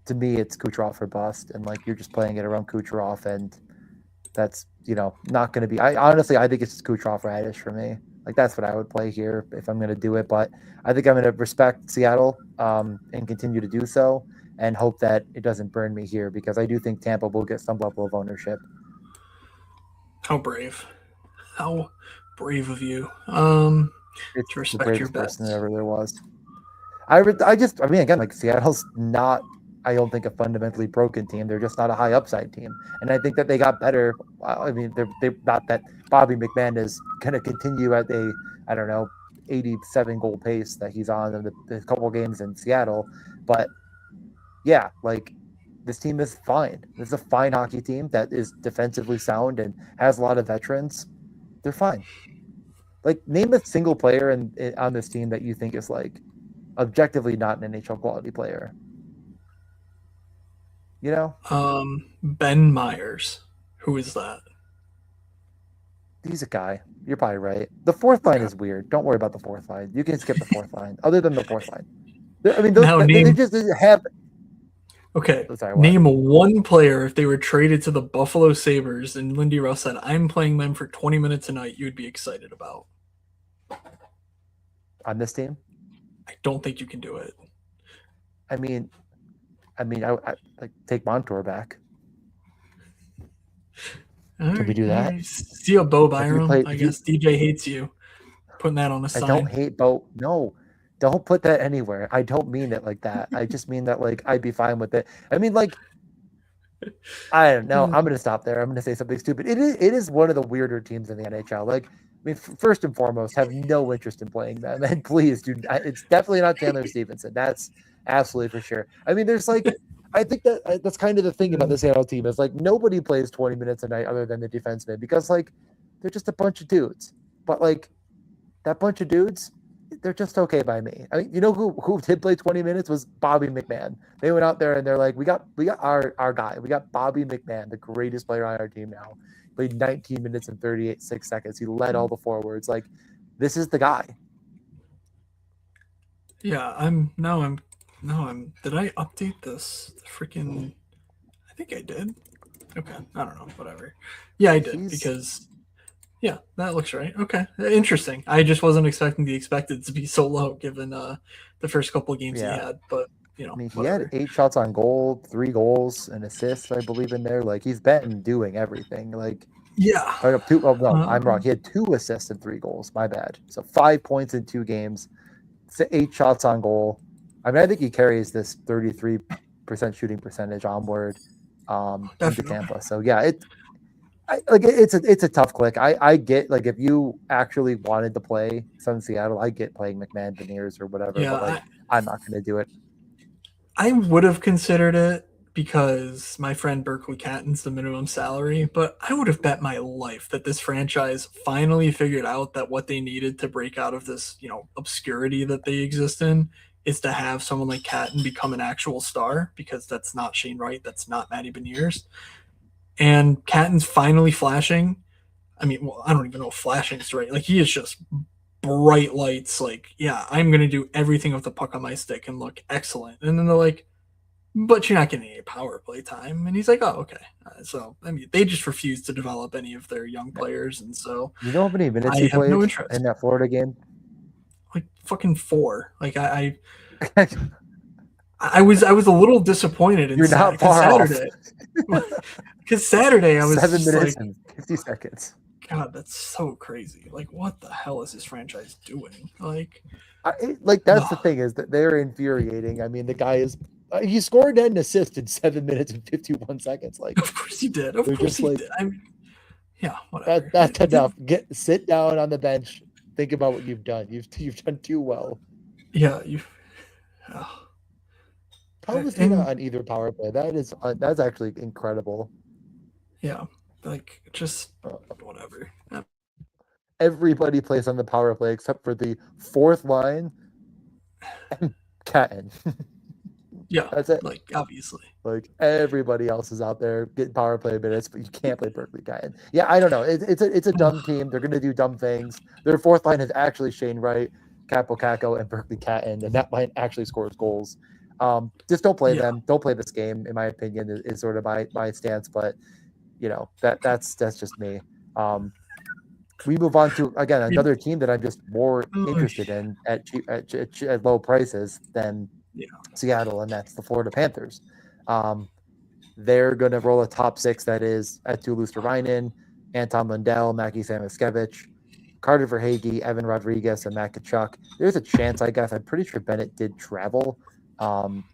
to me, it's Kucherov or bust, and like you're just playing it around Kucherov, and that's not going to be. I think it's just Kucherov Radish for me. Like that's what I would play here if I'm going to do it. But I think I'm going to respect Seattle and continue to do so, and hope that it doesn't burn me here because I do think Tampa will get some level of ownership. How brave! How brave of you! It's to respect the bravest your bets. person ever there was. I mean, again, like Seattle's not, I don't think, a fundamentally broken team. They're just not a high upside team. And I think that they got better. I mean, they're not that Bobby McMahon is going to continue at a, I don't know, 87 goal pace that he's on in the couple games in Seattle. But yeah, like this team is fine. This is a fine hockey team that is defensively sound and has a lot of veterans. They're fine. Like, name a single player on this team that you think is like objectively not an NHL quality player. Ben Myers. Who is that? He's a guy. You're probably right. The fourth line is weird. Don't worry about the fourth line. You can skip the fourth line. Other than the fourth line, I mean, they just have. Okay. Name one player if they were traded to the Buffalo Sabres and Lindy Ruff said, "I'm playing them for 20 minutes a night." You'd be excited about on this team. I don't think you can do it. I mean, I like take Montour back. Can we do that? See a Bo Byram? I guess DJ hates you. Putting that on a sign. I don't hate Bo. No, don't put that anywhere. I don't mean it like that. I just mean that like I'd be fine with it. I mean, like, I don't know. I'm gonna stop there. I'm gonna say something stupid. It is one of the weirder teams in the NHL. Like, I mean, first and foremost, have no interest in playing them. And please, dude, it's definitely not Chandler Stevenson. That's absolutely for sure. I mean, there's like, I think that's kind of the thing about the Seattle team is like nobody plays 20 minutes a night other than the defensemen because like they're just a bunch of dudes. But like that bunch of dudes, they're just okay by me. I mean, who did play 20 minutes was Bobby McMahon. They went out there and they're like, we got our guy. We got Bobby McMahon, the greatest player on our team now. Played 19 minutes and 6 seconds. He led all the forwards. Like, this is the guy. Yeah, did I update this? Freaking, I think I did. Okay, I don't know, whatever. Yeah, I did because, yeah, that looks right. Okay, interesting. I just wasn't expecting the expected to be so low given the first couple of games he had, but I mean, he had whatever. 8 shots on goal, 3 goals, and assists, I believe, in there. Like he's been doing everything. Like, Yeah. oh, two. Oh no, I'm wrong. Um, He had 2 assists and 3 goals. My bad. So 5 points in 2 games. 8 shots on goal. I mean, I think he carries this 33% shooting percentage onward into Definitely. Tampa. So yeah, it's a tough click. I get like if you actually wanted to play Sun Seattle, I get playing McMahon Veneers or whatever, Yeah, but like I'm not going to do it. I would have considered it because my friend Berkeley Catton's the minimum salary, but I would have bet my life that this franchise finally figured out that what they needed to break out of this, obscurity that they exist in is to have someone like Catton become an actual star because that's not Shane Wright, that's not Matty Beniers. And Catton's finally flashing. I mean, well, I don't even know if flashing is right. Like he is just bright lights. Like, yeah, I'm gonna do everything with the puck on my stick and look excellent. And then they're like, but you're not getting any power play time. And he's like, oh, okay. So, I mean, they just refuse to develop any of their young players. And so You know how many minutes I he have no played in interest. that Florida game? Like fucking four. Like I was a little disappointed in You're not Because far off. Saturday I was 7 just minutes like, and 50 seconds. God, that's so crazy. Like, what the hell is this franchise doing? Like, That's the ugh. thing is that they're infuriating. I mean, the guy is he scored an assist in 7 minutes and 51 seconds. Like Of course he did. Of they're course just he like did. I mean, yeah, that. whatever. That's enough. Sit down on the bench. Think about what you've done. You've done too well. Yeah, you. Oh. How was he not And on either power play? That's actually incredible. yeah, like just Uh, whatever. Everybody plays on the power play except for the fourth line and Catton. Yeah, That's it. like obviously. Like everybody else is out there getting power play minutes, but you can't play Berkeley Catton. Yeah, I don't know. It's a dumb team. They're gonna do dumb things. Their fourth line is actually Shane Wright, Capo Caco, and Berkeley Catton, and that line actually scores goals. Just don't play Yeah, them. Don't play this game, in my opinion, is sort of my stance. But that's just me. We move on to again yeah, another team that I'm just more interested in at cheap at low prices than yeah, Seattle, and that's the Florida Panthers. They're going to roll a top six that is Eetu Luostarinen, Anton Lundell, Mackie Samoskevich, Carter Verhaeghe, Evan Rodriguez, and Matt Tkachuk. There's a chance, I guess. I'm pretty sure Bennett did travel,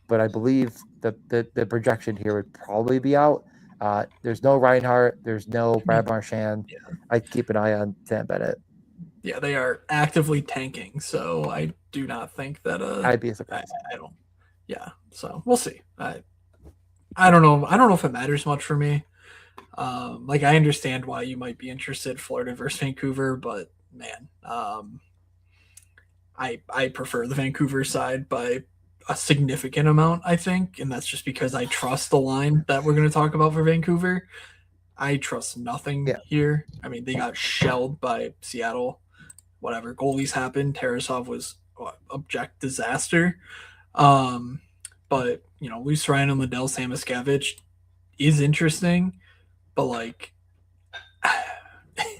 but I believe the projection here would probably be out. There's no Reinhardt. There's no I Brad mean, Marchand. yeah, I keep an eye on Sam Bennett. yeah. They are actively tanking, so I do not think that. I'd be I, surprised. I don't. Yeah, so we'll see. I don't know. I don't know if it matters much for me. Like I understand why you might be interested Florida versus Vancouver, but man, I prefer the Vancouver side by a significant amount, I think, and that's just because I trust the line that we're going to talk about for Vancouver. I trust nothing Yeah, here. I mean, they got shelled by Seattle. Whatever goalies happened, Tarasov was abject disaster. Um, but Luce Ryan and Liddell Samoskevich is interesting, but like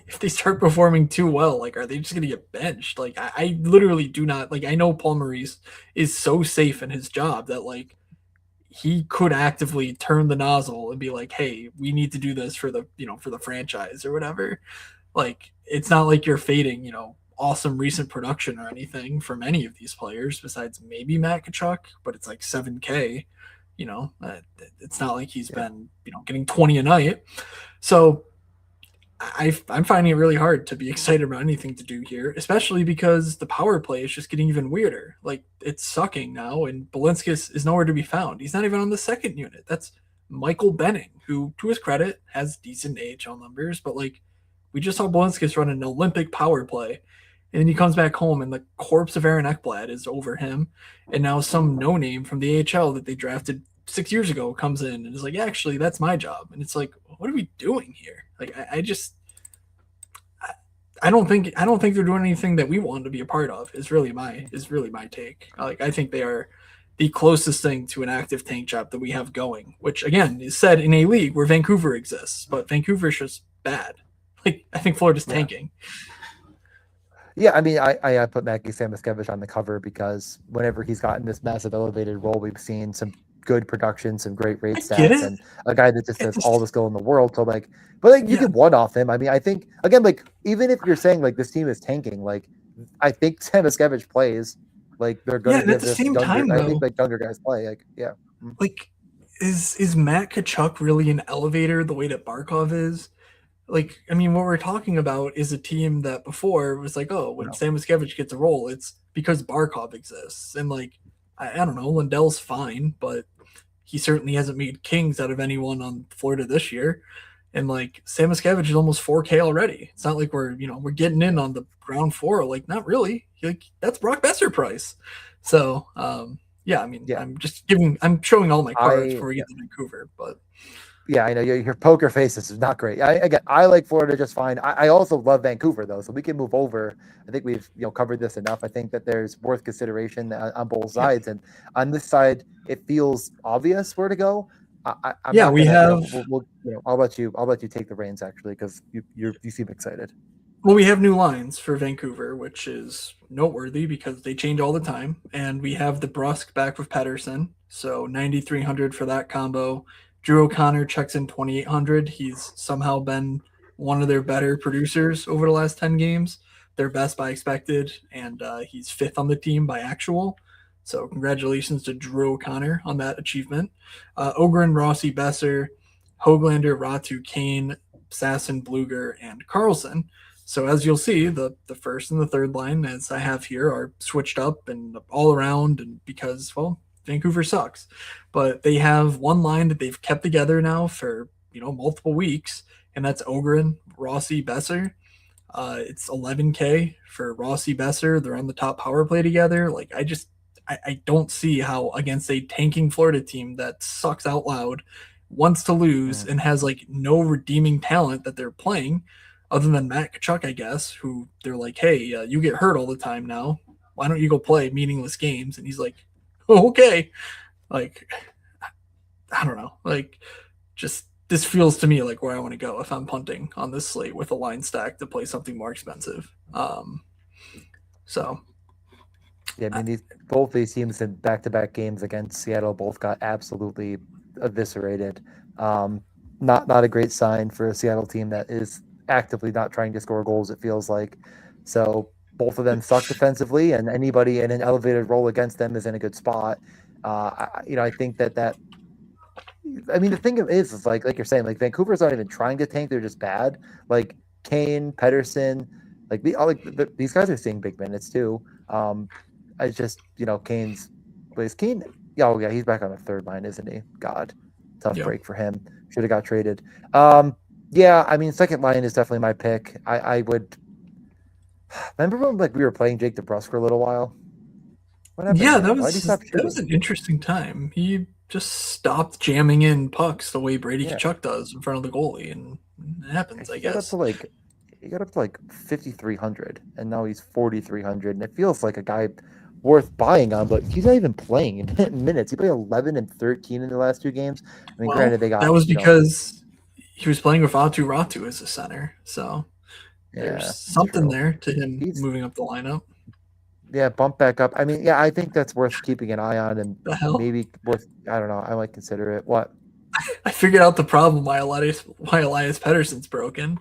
if they start performing too well, like are they just gonna get benched? Like I literally do not like I know Paul Maurice is so safe in his job that like he could actively turn the nozzle and be like, hey, we need to do this for the for the franchise or whatever. Like it's not like you're fading, awesome recent production or anything from any of these players besides maybe Matt Kachuk, but it's like 7K. It's not like he's yeah, been getting 20 a night. So I'm finding it really hard to be excited about anything to do here, especially because the power play is just getting even weirder. Like it's sucking now, and Balinskis is nowhere to be found. He's not even on the second unit. That's Michael Benning, who, to his credit, has decent AHL numbers, but like we just saw Balinskis run an Olympic power play, and then he comes back home, and the corpse of Aaron Ekblad is over him, and now some no name from the AHL that they drafted 6 years ago comes in and is like, yeah, actually, that's my job, and it's like, what are we doing here? Like, I just I don't think they're doing anything that we want to be a part of. Is really my take. Like I think they are the closest thing to an active tank job that we have going, which again is said in a league where Vancouver exists, but Vancouver's just bad. Like I think Florida's yeah. tanking. Yeah, I mean, I put Mackie Samoskevich on the cover because whenever he's gotten this massive elevated role, we've seen some good production, some great rate I get stats, it. and a guy that just It has all just the skill in the world. So like, but like you yeah, can one off him. I mean, I think again, like even if you're saying like this team is tanking, like I think Samoskevich plays. Like they're yeah. gonna And at give the this same younger. time, I think though, like younger guys play. Like yeah. Mm, like is Matt Kachuk really an elevator the way that Barkov is? Like, I mean, what we're talking about is a team that before was like, oh, when no. Sam Miskevich gets a role, it's because Barkov exists, and like, I don't know, Lindell's fine, but he certainly hasn't made kings out of anyone on Florida this year. And like Sam Miscavige is almost 4K already. It's not like we're getting in Yeah. on the ground floor. Like not really. Like that's Brock Besser price. So yeah, I mean Yeah. I'm showing all my cards I before we get to Vancouver. But Yeah, I know your poker faces is not great. Again, I like Florida just fine. I also love Vancouver though, so we can move over. I think we've covered this enough. I think that there's worth consideration on both yeah, sides, and on this side, it feels obvious where to go. I'm yeah, not we gonna, have I'll let you take the reins actually because you seem excited. well, we have new lines for Vancouver, which is noteworthy because they change all the time. And we have the Brusque back with Pedersen, so 9,300 for that combo. Drew O'Connor checks in 2,800. He's somehow been one of their better producers over the last 10 games. Their best by expected, and he's fifth on the team by actual. So congratulations to Drew O'Connor on that achievement. Ogren, Rossi, Besser, Hoglander, Ratu, Kane, Sasson, Bluger, and Carlson. So as you'll see, the first and the third line, as I have here, are switched up and all around, and because well, Vancouver sucks, but they have one line that they've kept together now for multiple weeks, and that's Ogren, Rossi, Besser. It's 11K for Rossi Besser. They're on the top power play together. Like I don't see how against a tanking Florida team that sucks out loud, wants to lose, Mm. and has like no redeeming talent that they're playing, other than Matt Kachuk, I guess, who they're like, hey, you get hurt all the time now. Why don't you go play meaningless games? And he's like, oh, okay. Like I don't know. Like just this feels to me like where I want to go if I'm punting on this slate with a line stack to play something more expensive. So Yeah, I I, mean both these teams in back-to-back games against Seattle both got absolutely eviscerated. Um, not a great sign for a Seattle team that is actively not trying to score goals. It feels like so both of them suck defensively, and anybody in an elevated role against them is in a good spot. I think that I mean, the thing is like you're saying, like Vancouver's not even trying to tank; they're just bad. Like Kane, Pedersen, these guys are seeing big minutes too. I just Kane's, but is Kane? Yeah, oh yeah, he's back on the third line, isn't he? God, tough yeah. break for him. Should have got traded. Um, yeah, I mean, second line is definitely my pick. I would remember when like we were playing Jake DeBrusk for a little while. What happened Yeah, to him? Why did he stop that was shooting? an interesting time. He just stopped jamming in pucks the way Brady Yeah, Kachuk does in front of the goalie, and it happens, I he got up to guess. like 5,300, and now he's 4,300, and it feels like a guy worth buying on, but he's not even playing in minutes. He played 11 and 13 in the last two games. I mean, Well, granted, they that got was because he was playing with Ratu as a center, so there's yeah, something true. there to him He's moving up the lineup. yeah, bump back up. I mean, yeah, I think that's worth keeping an eye on, and The hell! maybe worth. I don't know. I might consider it. What? I figured out the problem why Elias Pettersson's broken.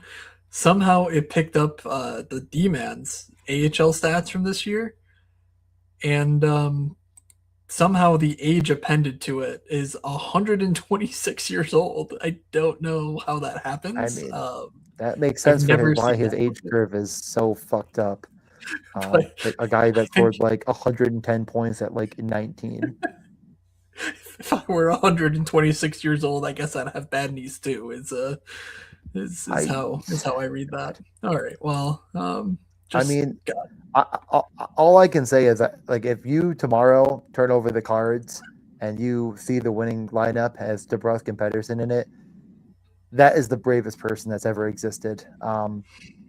Somehow it picked up the D-man's AHL stats from this year, and somehow the age appended to it is 126 years old. I don't know how that I happens. mean, that makes I've sense for his never why seen his that age before. curve is so fucked up. But Like a guy I that think scored like 110 points at like 19. if I were 126 years old, I guess I'd have bad knees too. I Is how I read that. All right. Well, I just mean, God. all I can say is that, like, if you tomorrow turn over the cards and you see the winning lineup has DeBrusque and Pedersen in it, that is the bravest person that's ever existed.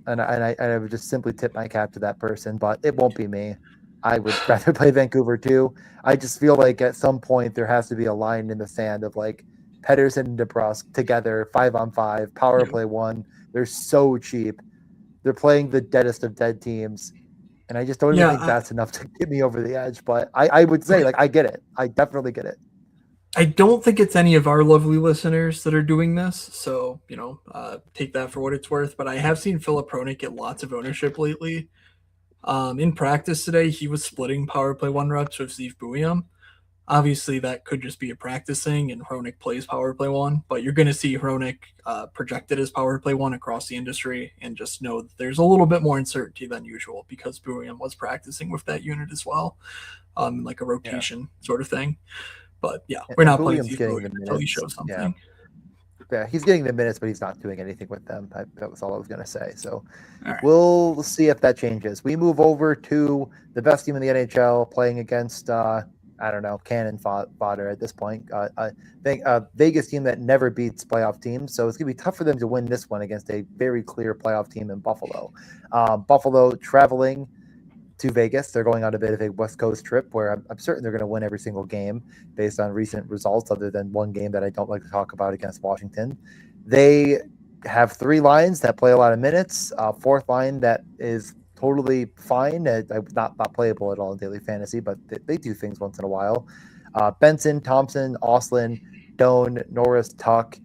And I would just simply tip my cap to that person, but it won't be me. I would rather play Vancouver too. I just feel like at some point there has to be a line in the sand of like Pedersen and DeBrusque together, 5-on-5, power Yeah. play one. They're so cheap. They're playing the deadest of dead teams. And I just don't even Yeah, think that's enough to get me over the edge. But I would say, like, I get it. I definitely get it. I don't think it's any of our lovely listeners that are doing this, so take that for what it's worth. But I have seen Philip Hronik get lots of ownership lately. In practice today, he was splitting power play one reps with Steve Buiam. Obviously, that could just be a practice thing, and Hronik plays power play one. But you're going to see Hronik projected as power play one across the industry, and just know that there's a little bit more uncertainty than usual because Buiam was practicing with that unit as well, like a Yeah. rotation sort of thing. But yeah, we're And not playing Williams Steve getting Buiam the until he minutes. shows Yeah. something. Yeah, he's getting the minutes, but he's not doing anything with them. That was all I was going to say. So All right. we'll see if that changes. We move over to the best team in the NHL playing against, I don't know, cannon fodder at this point. I think Vegas team that never beats playoff teams. So it's going to be tough for them to win this one against a very clear playoff team in Buffalo. Buffalo traveling to Vegas. They're going on a bit of a West Coast trip where I'm certain they're going to win every single game based on recent results, other than one game that I don't like to talk about against Washington. They have three lines that play a lot of minutes, fourth line that is totally fine, not playable at all in daily fantasy, but they do things once in a while. Benson, Thompson, Oslin, Doan, Norris, Tuck,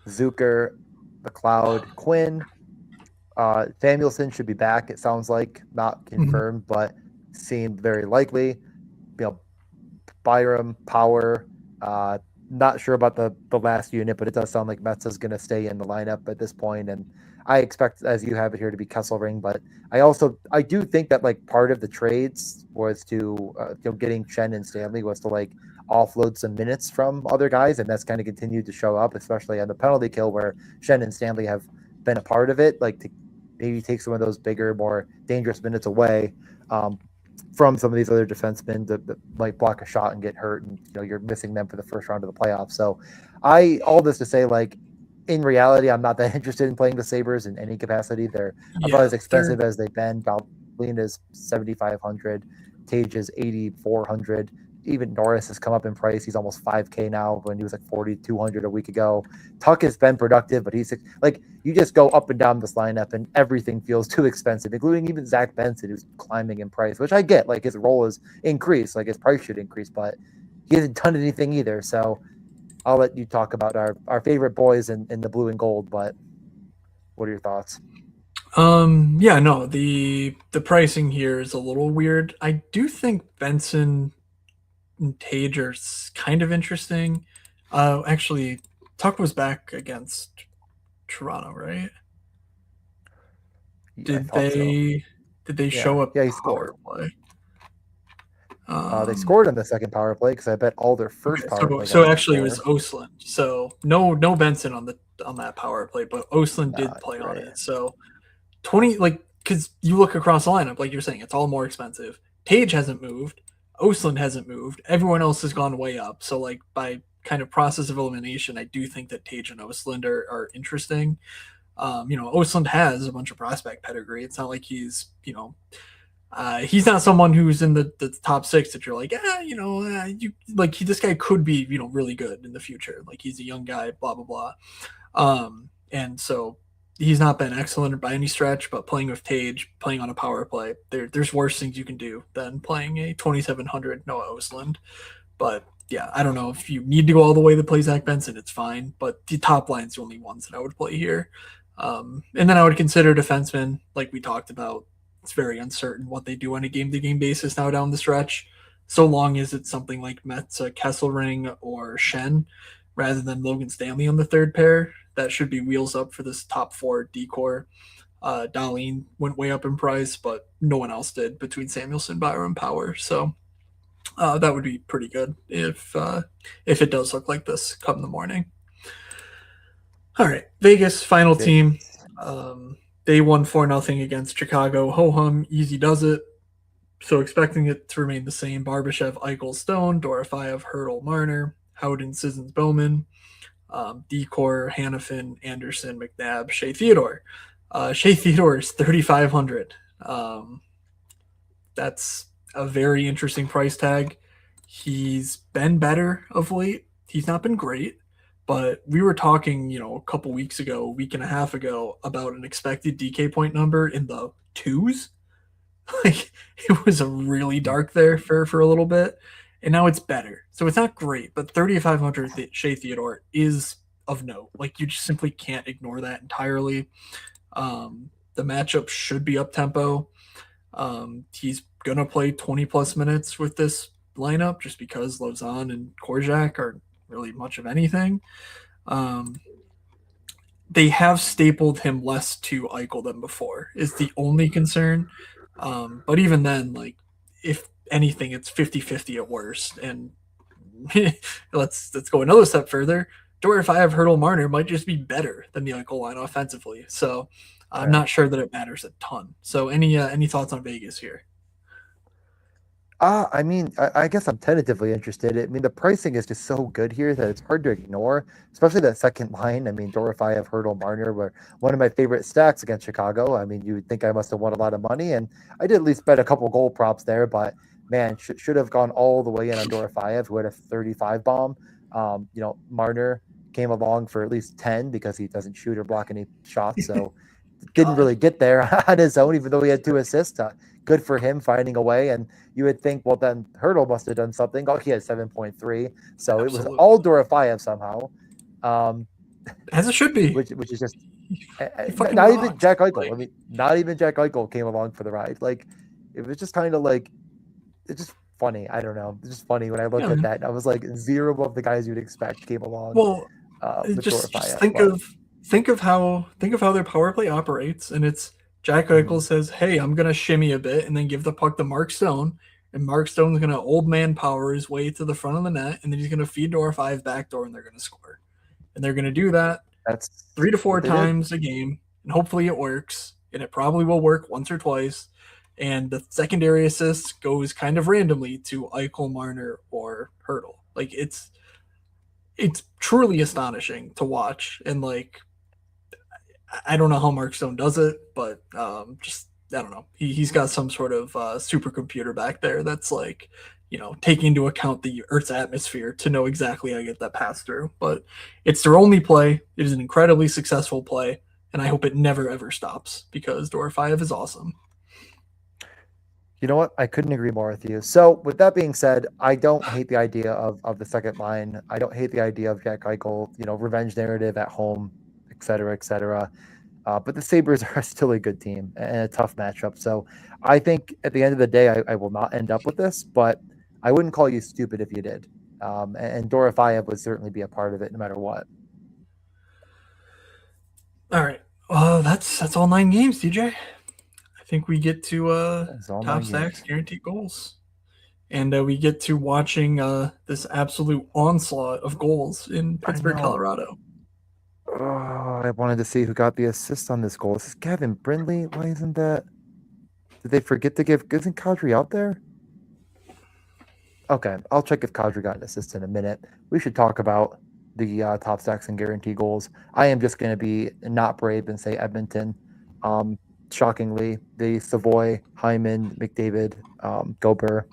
Zucker, McLeod, Quinn, Samuelson should be back. It sounds like not Mhm. confirmed, but seemed very likely. Byram, Power. Not sure about the last unit, but it does sound like Metza's going to stay in the lineup at this point. And I expect, as you have it here, to be Kesselring. But I do think that like part of the trades was to getting Shen and Stanley was to like offload some minutes from other guys, and that's kind of continued to show up, especially on the penalty kill where Shen and Stanley have been a part of it, like to maybe take some of those bigger, more dangerous minutes away from some of these other defensemen that might block a shot and get hurt, and you're missing them for the first round of the playoffs. So, all this to say, like in reality, I'm not that interested in playing the Sabres in any capacity. They're about Yeah, as expensive as they've been. Valin is 7,500, Tage is 8,400. Even Norris has come up in price. He's almost 5K now when he was like 4,200 a week ago. Tuck has been productive, but he's like, you just go up and down this lineup and everything feels too expensive, including even Zach Benson, who's climbing in price, which I get. Like his role is increased, like his price should increase, but he hasn't done anything either. So I'll let you talk about our favorite boys in the blue and gold, but what are your thoughts? Yeah, no, the pricing here is a little weird. I do think Benson and Tage are kind of interesting. Actually, Tuck was back against Toronto, right? I Did thought so. they Yeah. show a Yeah, he power scored. play? They scored on the second power play because I bet all their first Okay, power so play guys will actually it was score. Osland. So no Benson on that power play, but Osland did Nah, play on right. it. So 20 like because you look across the lineup, like you're saying, it's all more expensive. Tage hasn't moved. Osland hasn't moved. Everyone else has gone way up. So like by kind of process of elimination, I do think that Tage and Osland are interesting. Osland has a bunch of prospect pedigree. It's not like he's not someone who's in the top six that you're like, this guy could be, really good in the future. Like he's a young guy, blah, blah, blah. And so he's not been excellent by any stretch, but playing with Tage, playing on a power play, there's worse things you can do than playing a 2,700 Noah Osland. But yeah, I don't know if you need to go all the way to play Zach Benson, it's fine. But the top line's the only ones that I would play here. And then I would consider defensemen, like we talked about. It's very uncertain what they do on a game-to-game basis now down the stretch. So long as it's something like Metza, Kesselring, or Shen, rather than Logan Stanley on the third pair, that should be wheels up for this top four decor. Darlene went way up in price, but no one else did between Samuelson, Byron, Power. So that would be pretty good if it does look like this come the morning. All right, Vegas final team. They won 4-0 against Chicago. Ho hum, easy does it. So expecting it to remain the same: Barbashev, Eichel, Stone, Dorofeyev, Hurdle, Marner, Howden, Sissons, Bowman, Decor, Hannafin, Anderson, McNabb, Shea Theodore. Shea Theodore is 3,500. That's a very interesting price tag. He's been better of late. He's not been great, but we were talking, a couple weeks ago, a week and a half ago, about an expected DK point number in the twos. Like it was a really dark there for a little bit, and now it's better. So it's not great, but 3,500 Shea Theodore is of note. Like you just simply can't ignore that entirely. The matchup should be up tempo. He's gonna play 20 plus minutes with this lineup just because Lozon and Korjak are really much of anything. Um, they have stapled him less to Eichel than before, is the only concern. But even then, like, if anything, it's 50-50 at worst. And let's go another step further. Or if I have Hurdle Marner might just be better than the Eichel line offensively. So I'm Fair. not sure that it matters a ton. So any thoughts on Vegas here? I mean, I guess I'm tentatively interested. I mean, the pricing is just so good here that it's hard to ignore, especially that second line. I mean, Dorofeyev, Hurdle, Marner were one of my favorite stacks against Chicago. I mean, you would think I must have won a lot of money, and I did at least bet a couple goal props there, but man, should have gone all the way in on Dorofeyev, who had a 35 bomb. Marner came along for at least 10 because he doesn't shoot or block any shots, so didn't God, really get there on his own, even though he had 2 assists. Good for him finding a way. And you would think, well, then Hurdle must have done something. Oh, he had 7.3. So it was all absolutely. Dorofeyev somehow, As it should be. which is just He fucking not even rocks. Jack Eichel. I Like, mean, not even Jack Eichel came along for the ride. Like, it was just kind of like, it's just funny. I don't know. It's just funny when I yeah, looked at man. that. I was like, zero of the guys you'd expect came along Well, with just Dorofeyev. But think of how their power play operates, and it's Jack mhm, Eichel says, "Hey, I'm gonna shimmy a bit, and then give the puck to Mark Stone, and Mark Stone's gonna old man power his way to the front of the net, and then he's gonna feed to our five back door, and they're gonna score, and they're gonna do that that's 3 to 4 what they did. times a game, and hopefully it works, and it probably will work once or twice." And the secondary assist goes kind of randomly to Eichel, Marner, or Hurdle. Like it's truly astonishing to watch. And like, I don't know how Mark Stone does it, but just I don't know. He's got some sort of supercomputer back there that's like, taking into account the Earth's atmosphere to know exactly how to get that pass through. But it's their only play. It is an incredibly successful play, and I hope it never ever stops because Dorofeyev is awesome. You know what? I couldn't agree more with you. So, with that being said, I don't hate the idea of the second line. I don't hate the idea of Jack Eichel, revenge narrative at home, et cetera, et cetera. But the Sabres are still a good team and a tough matchup. So, I think at the end of the day, I will not end up with this, but I wouldn't call you stupid if you did. And Dorofeyev would certainly be a part of it no matter what. All right. That's all 9 games, DJ. I think we get to It's all top nine stacks, games. guaranteed goals. And we get to watching this absolute onslaught of goals in I Pittsburgh, know. Colorado. Oh, I wanted to see who got the assist on this goal. Is this Gavin Brindley? Why isn't that? Did they forget to give? Isn't Kadri out there? Okay, I'll check if Kadri got an assist in a minute. We should talk about the top stacks and guarantee goals. I am just going to be not brave and say Edmonton. Um, Shockingly, the Savoy, Hyman, McDavid, Gobert.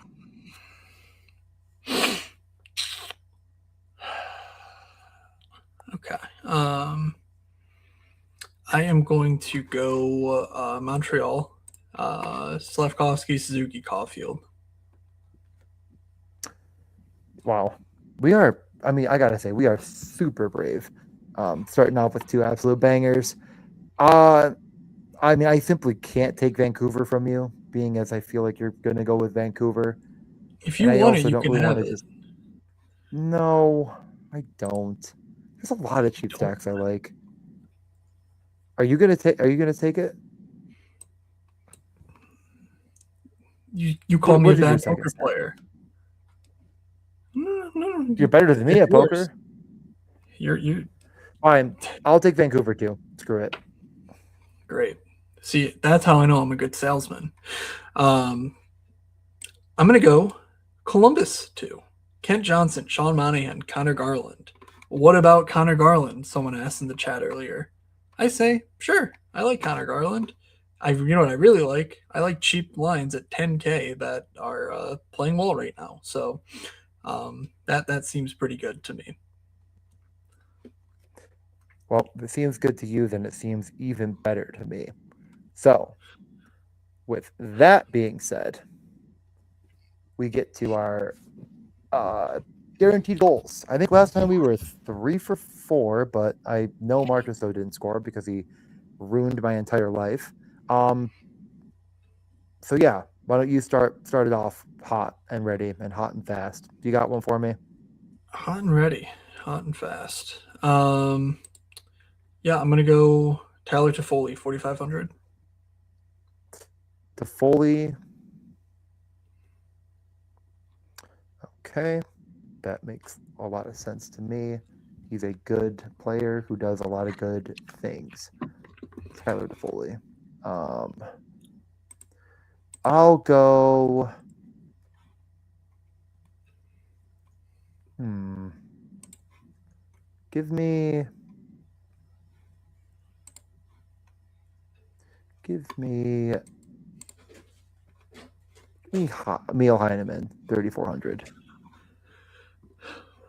Okay. I am going to go Montreal, Slavkovsky, Suzuki, Caulfield. Wow, we are. I mean, I gotta say, we are super brave. Starting off with two absolute bangers. Uh, I mean, I simply can't take Vancouver from you, being as I feel like you're going to go with Vancouver. If And you I want it, also you don't can really want have to it. just. No, I don't. There's a lot of You cheap don't. stacks I like. Are you gonna take it? You call me a What is your bad second poker stack? player. No, no, You're better than me it's at yours. poker. You're Fine. I'll take Vancouver too. Screw it. great. See, that's how I know I'm a good salesman. Um, I'm gonna go Columbus too. Kent Johnson, Sean Monahan, Connor Garland. What about Connor Garland? Someone asked in the chat earlier. I say, sure, I like Connor Garland. You know what I really like? I like cheap lines at 10K that are playing well right now. So that seems pretty good to me. Well, if it seems good to you, then it seems even better to me. So with that being said, we get to our guaranteed goals. I think last time we were 3 for 4, but I know Marcus though didn't score because he ruined my entire life. So yeah, why don't you start it off hot and ready and hot and fast? You got one for me? Hot and ready, hot and fast. Yeah, I'm gonna go Tyler Toffoli, 4,500. To Foley. Okay, that makes a lot of sense to me. He's a good player who does a lot of good things. Tyler Toffoli. I'll go. Give me. Emil Heineman, 3,400.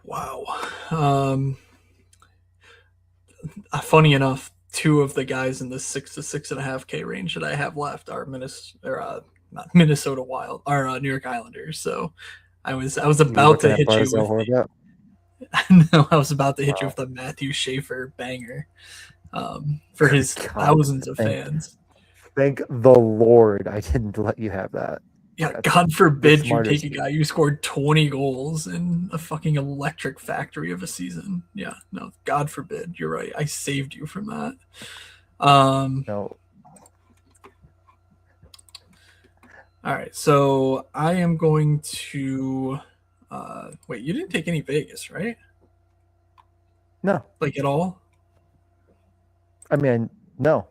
Wow. Funny enough, two of the guys in the 6 to 6.5K range that I have left are not Minnesota Wild, are New York Islanders. So I was You about looking to at hit you Barzell with Horvat? no, I was about to hit you Wow. with the Matthew Schaefer banger for his God, thousands of fans. thank the Lord I didn't let you have that. Yeah, That's God the forbid you take smartest a move. guy who scored 20 goals in a fucking electric factory of a season. Yeah, no, God forbid. You're right. I saved you from that. No, All right, so I am going to. Wait, you didn't take any Vegas, right? no. Like at all? I mean, no,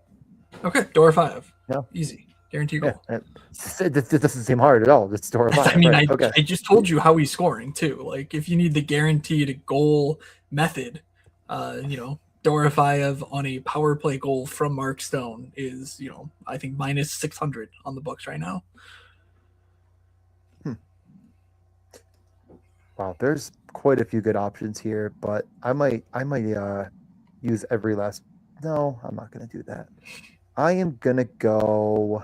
Okay, door five. no. Easy. Guarantee Yeah, goal. it doesn't seem hard at all. It's store I five, mean, right? I, Okay. I just told you how he's scoring, too. Like, if you need the guaranteed goal method, Dorofeyev on a power play goal from Mark Stone is, I think minus 600 on the books right now. Wow, there's quite a few good options here, but I might use every last. No, I'm not gonna do that. I am gonna go.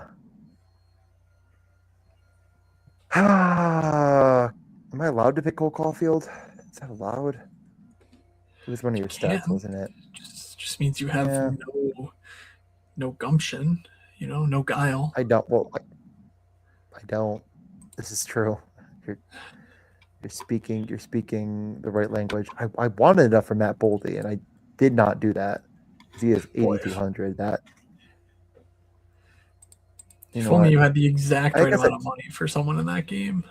Am I allowed to pick Cole Caulfield? Is that allowed? It was one of your stats, Can. wasn't it? Just means you have Yeah, no gumption, no guile. I don't. Well, I don't. This is true. You're you're speaking the right language. I wanted enough for Matt Boldy, and I did not do that. He is Boy, 8,200. That you if know only what? you had the exact I right guess amount of money for someone in that game.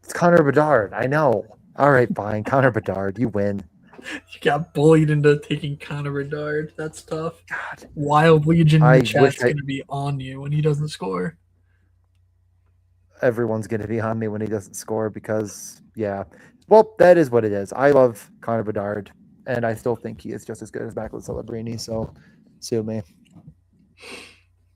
it's Connor Bedard. I know. All right, fine. Connor Bedard, you win. You got bullied into taking Connor Bedard. That's tough. God, Wild Legion in the I wish chat's going to be on you when he doesn't score. everyone's going to be on me when he doesn't score because, yeah. Well, that is what it is. I love Connor Bedard, and I still think he is just as good as Macklin Celebrini. So, sue me.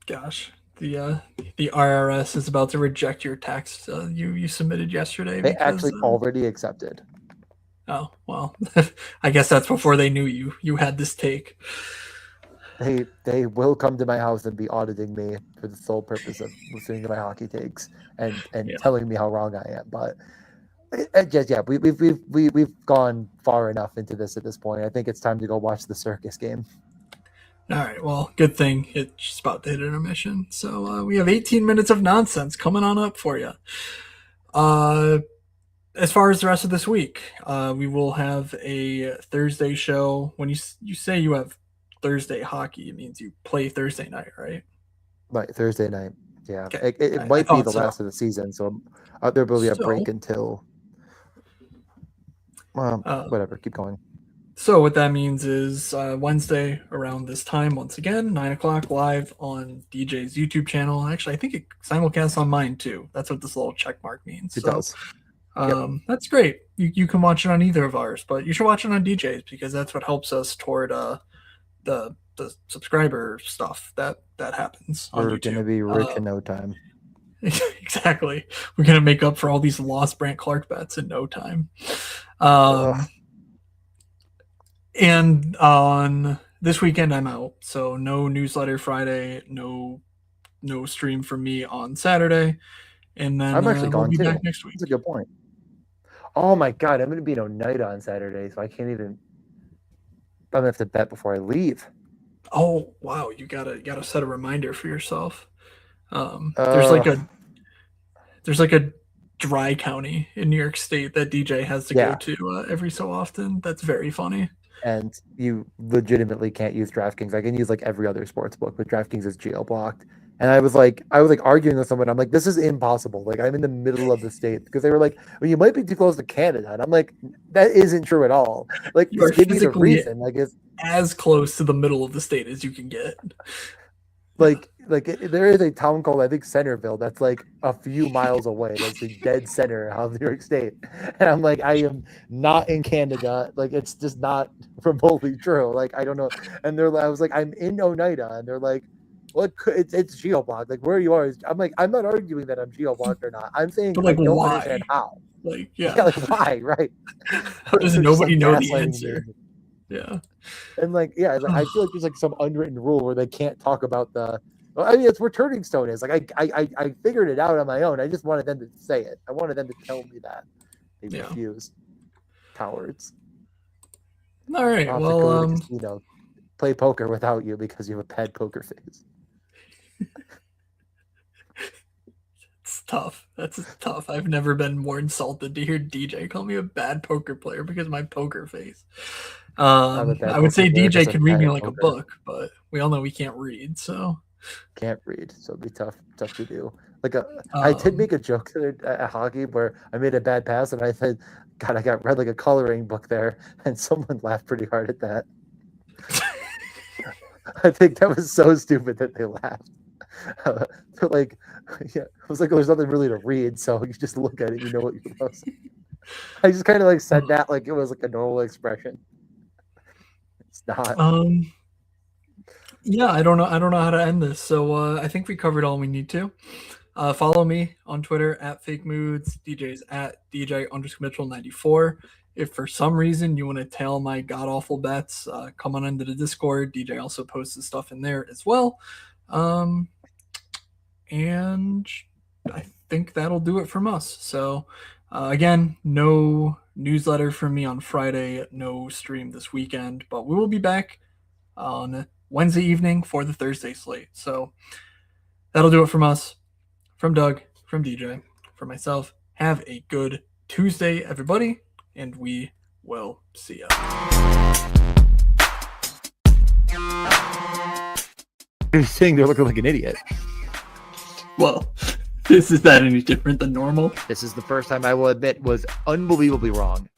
Gosh, the IRS is about to reject your tax you submitted yesterday They because actually already accepted. oh well, I guess that's before they knew you had this take. They will come to my house and be auditing me for the sole purpose of listening to my hockey takes and Yeah. telling me how wrong I am. But just yeah, we've gone far enough into this at this point. I think it's time to go watch the circus game. All right. Well, good thing it's about to hit intermission. So we have 18 minutes of nonsense coming on up for you. As far as the rest of this week, we will have a Thursday show. When you say you have Thursday hockey, it means you play Thursday night, right? Right, Thursday night. Yeah, Okay, it I might be thought the so. last of the season, so there will be a So, break until uh, whatever. Keep going. so what that means is Wednesday around this time, once again, 9 o'clock live on DJ's YouTube channel. Actually, I think it simulcasts on mine too. That's what this little check mark means. It So does. Yep. that's great. You can watch it on either of ours, but you should watch it on DJ's because that's what helps us toward the subscriber stuff that happens on We're gonna YouTube. be rich in no time. Exactly. We're gonna make up for all these lost Brant Clark bets in no time. Ugh. And on this weekend, I'm out, so no newsletter Friday, no no stream from me on Saturday, and then I'm actually we'll gone be back too. next week. That's a good point. Oh my god, I'm gonna be in Oneida on Saturday, so I can't even. I'm gonna have to bet before I leave. Oh wow, you gotta set a reminder for yourself. There's Uh, like a dry county in New York State that DJ has to go yeah, to every so often. That's very funny. and you legitimately can't use DraftKings. I can use like every other sports book, but DraftKings is geo blocked. And I was like arguing with someone. I'm like, this is impossible. Like, I'm in the middle of the state because they were like, well, you might be too close to Canada. And I'm like, that isn't true at all. Like, You are just give me the physically reason. Like, it's as close to the middle of the state as you can get. Yeah. there is a town called I think Centerville that's like a few miles away. That's the dead center of New York State, and I'm like, I am not in Canada. Like it's just not remotely true. Like I don't know. And I was like, I'm in Oneida, and they're like, well, it's geoblocked. Like where you are is. I'm like, I'm not arguing that I'm geoblocked or not. I'm saying But I like, don't understand why? how. Like, Yeah, yeah. like why? Right? How does They're just nobody like know the gaslighting me. answer? Yeah. And like, yeah, like, I feel like there's like some unwritten rule where they can't talk about the. Well, I mean, it's where Turning Stone is. Like, I figured it out on my own. I just wanted them to say it. I wanted them to tell me that. They Yeah. refused. Cowards. All right. I'll have to Well, go to the casino, play poker without you because you have a bad poker face. it's tough. That's tough. I've never been more insulted to hear DJ call me a bad poker player because of my poker face. I'm a bad I would poker say player DJ because I'm can read bad me at like a poker. book, but we all know we can't read. So, Can't read, so it'd be tough to do. Like I did um, make a joke at hockey where I made a bad pass and I said, "God, I got read like a coloring book there," and someone laughed pretty hard at that. I think that was so stupid that they laughed. They're like, yeah, it was like there's nothing really to read, so you just look at it, you know what you're supposed to. I just kind of like said that like it was like a normal expression. It's not. um, yeah, I don't know. I don't know how to end this. So I think we covered all we need to. Follow me on Twitter at Fake Moods. DJ's at DJ underscore Mitchell 94. If for some reason you want to tail my god awful bets, come on into the Discord. DJ also posts his stuff in there as well. And I think that'll do it from us. So again, no newsletter from me on Friday, no stream this weekend, but we will be back on Wednesday evening for the Thursday slate. So that'll do it from us, from Doug, from DJ, for myself. Have a good Tuesday, everybody, and we will see ya. You're saying they're looking like an idiot. Well, is that any different than normal? This is the first time I will admit was unbelievably wrong.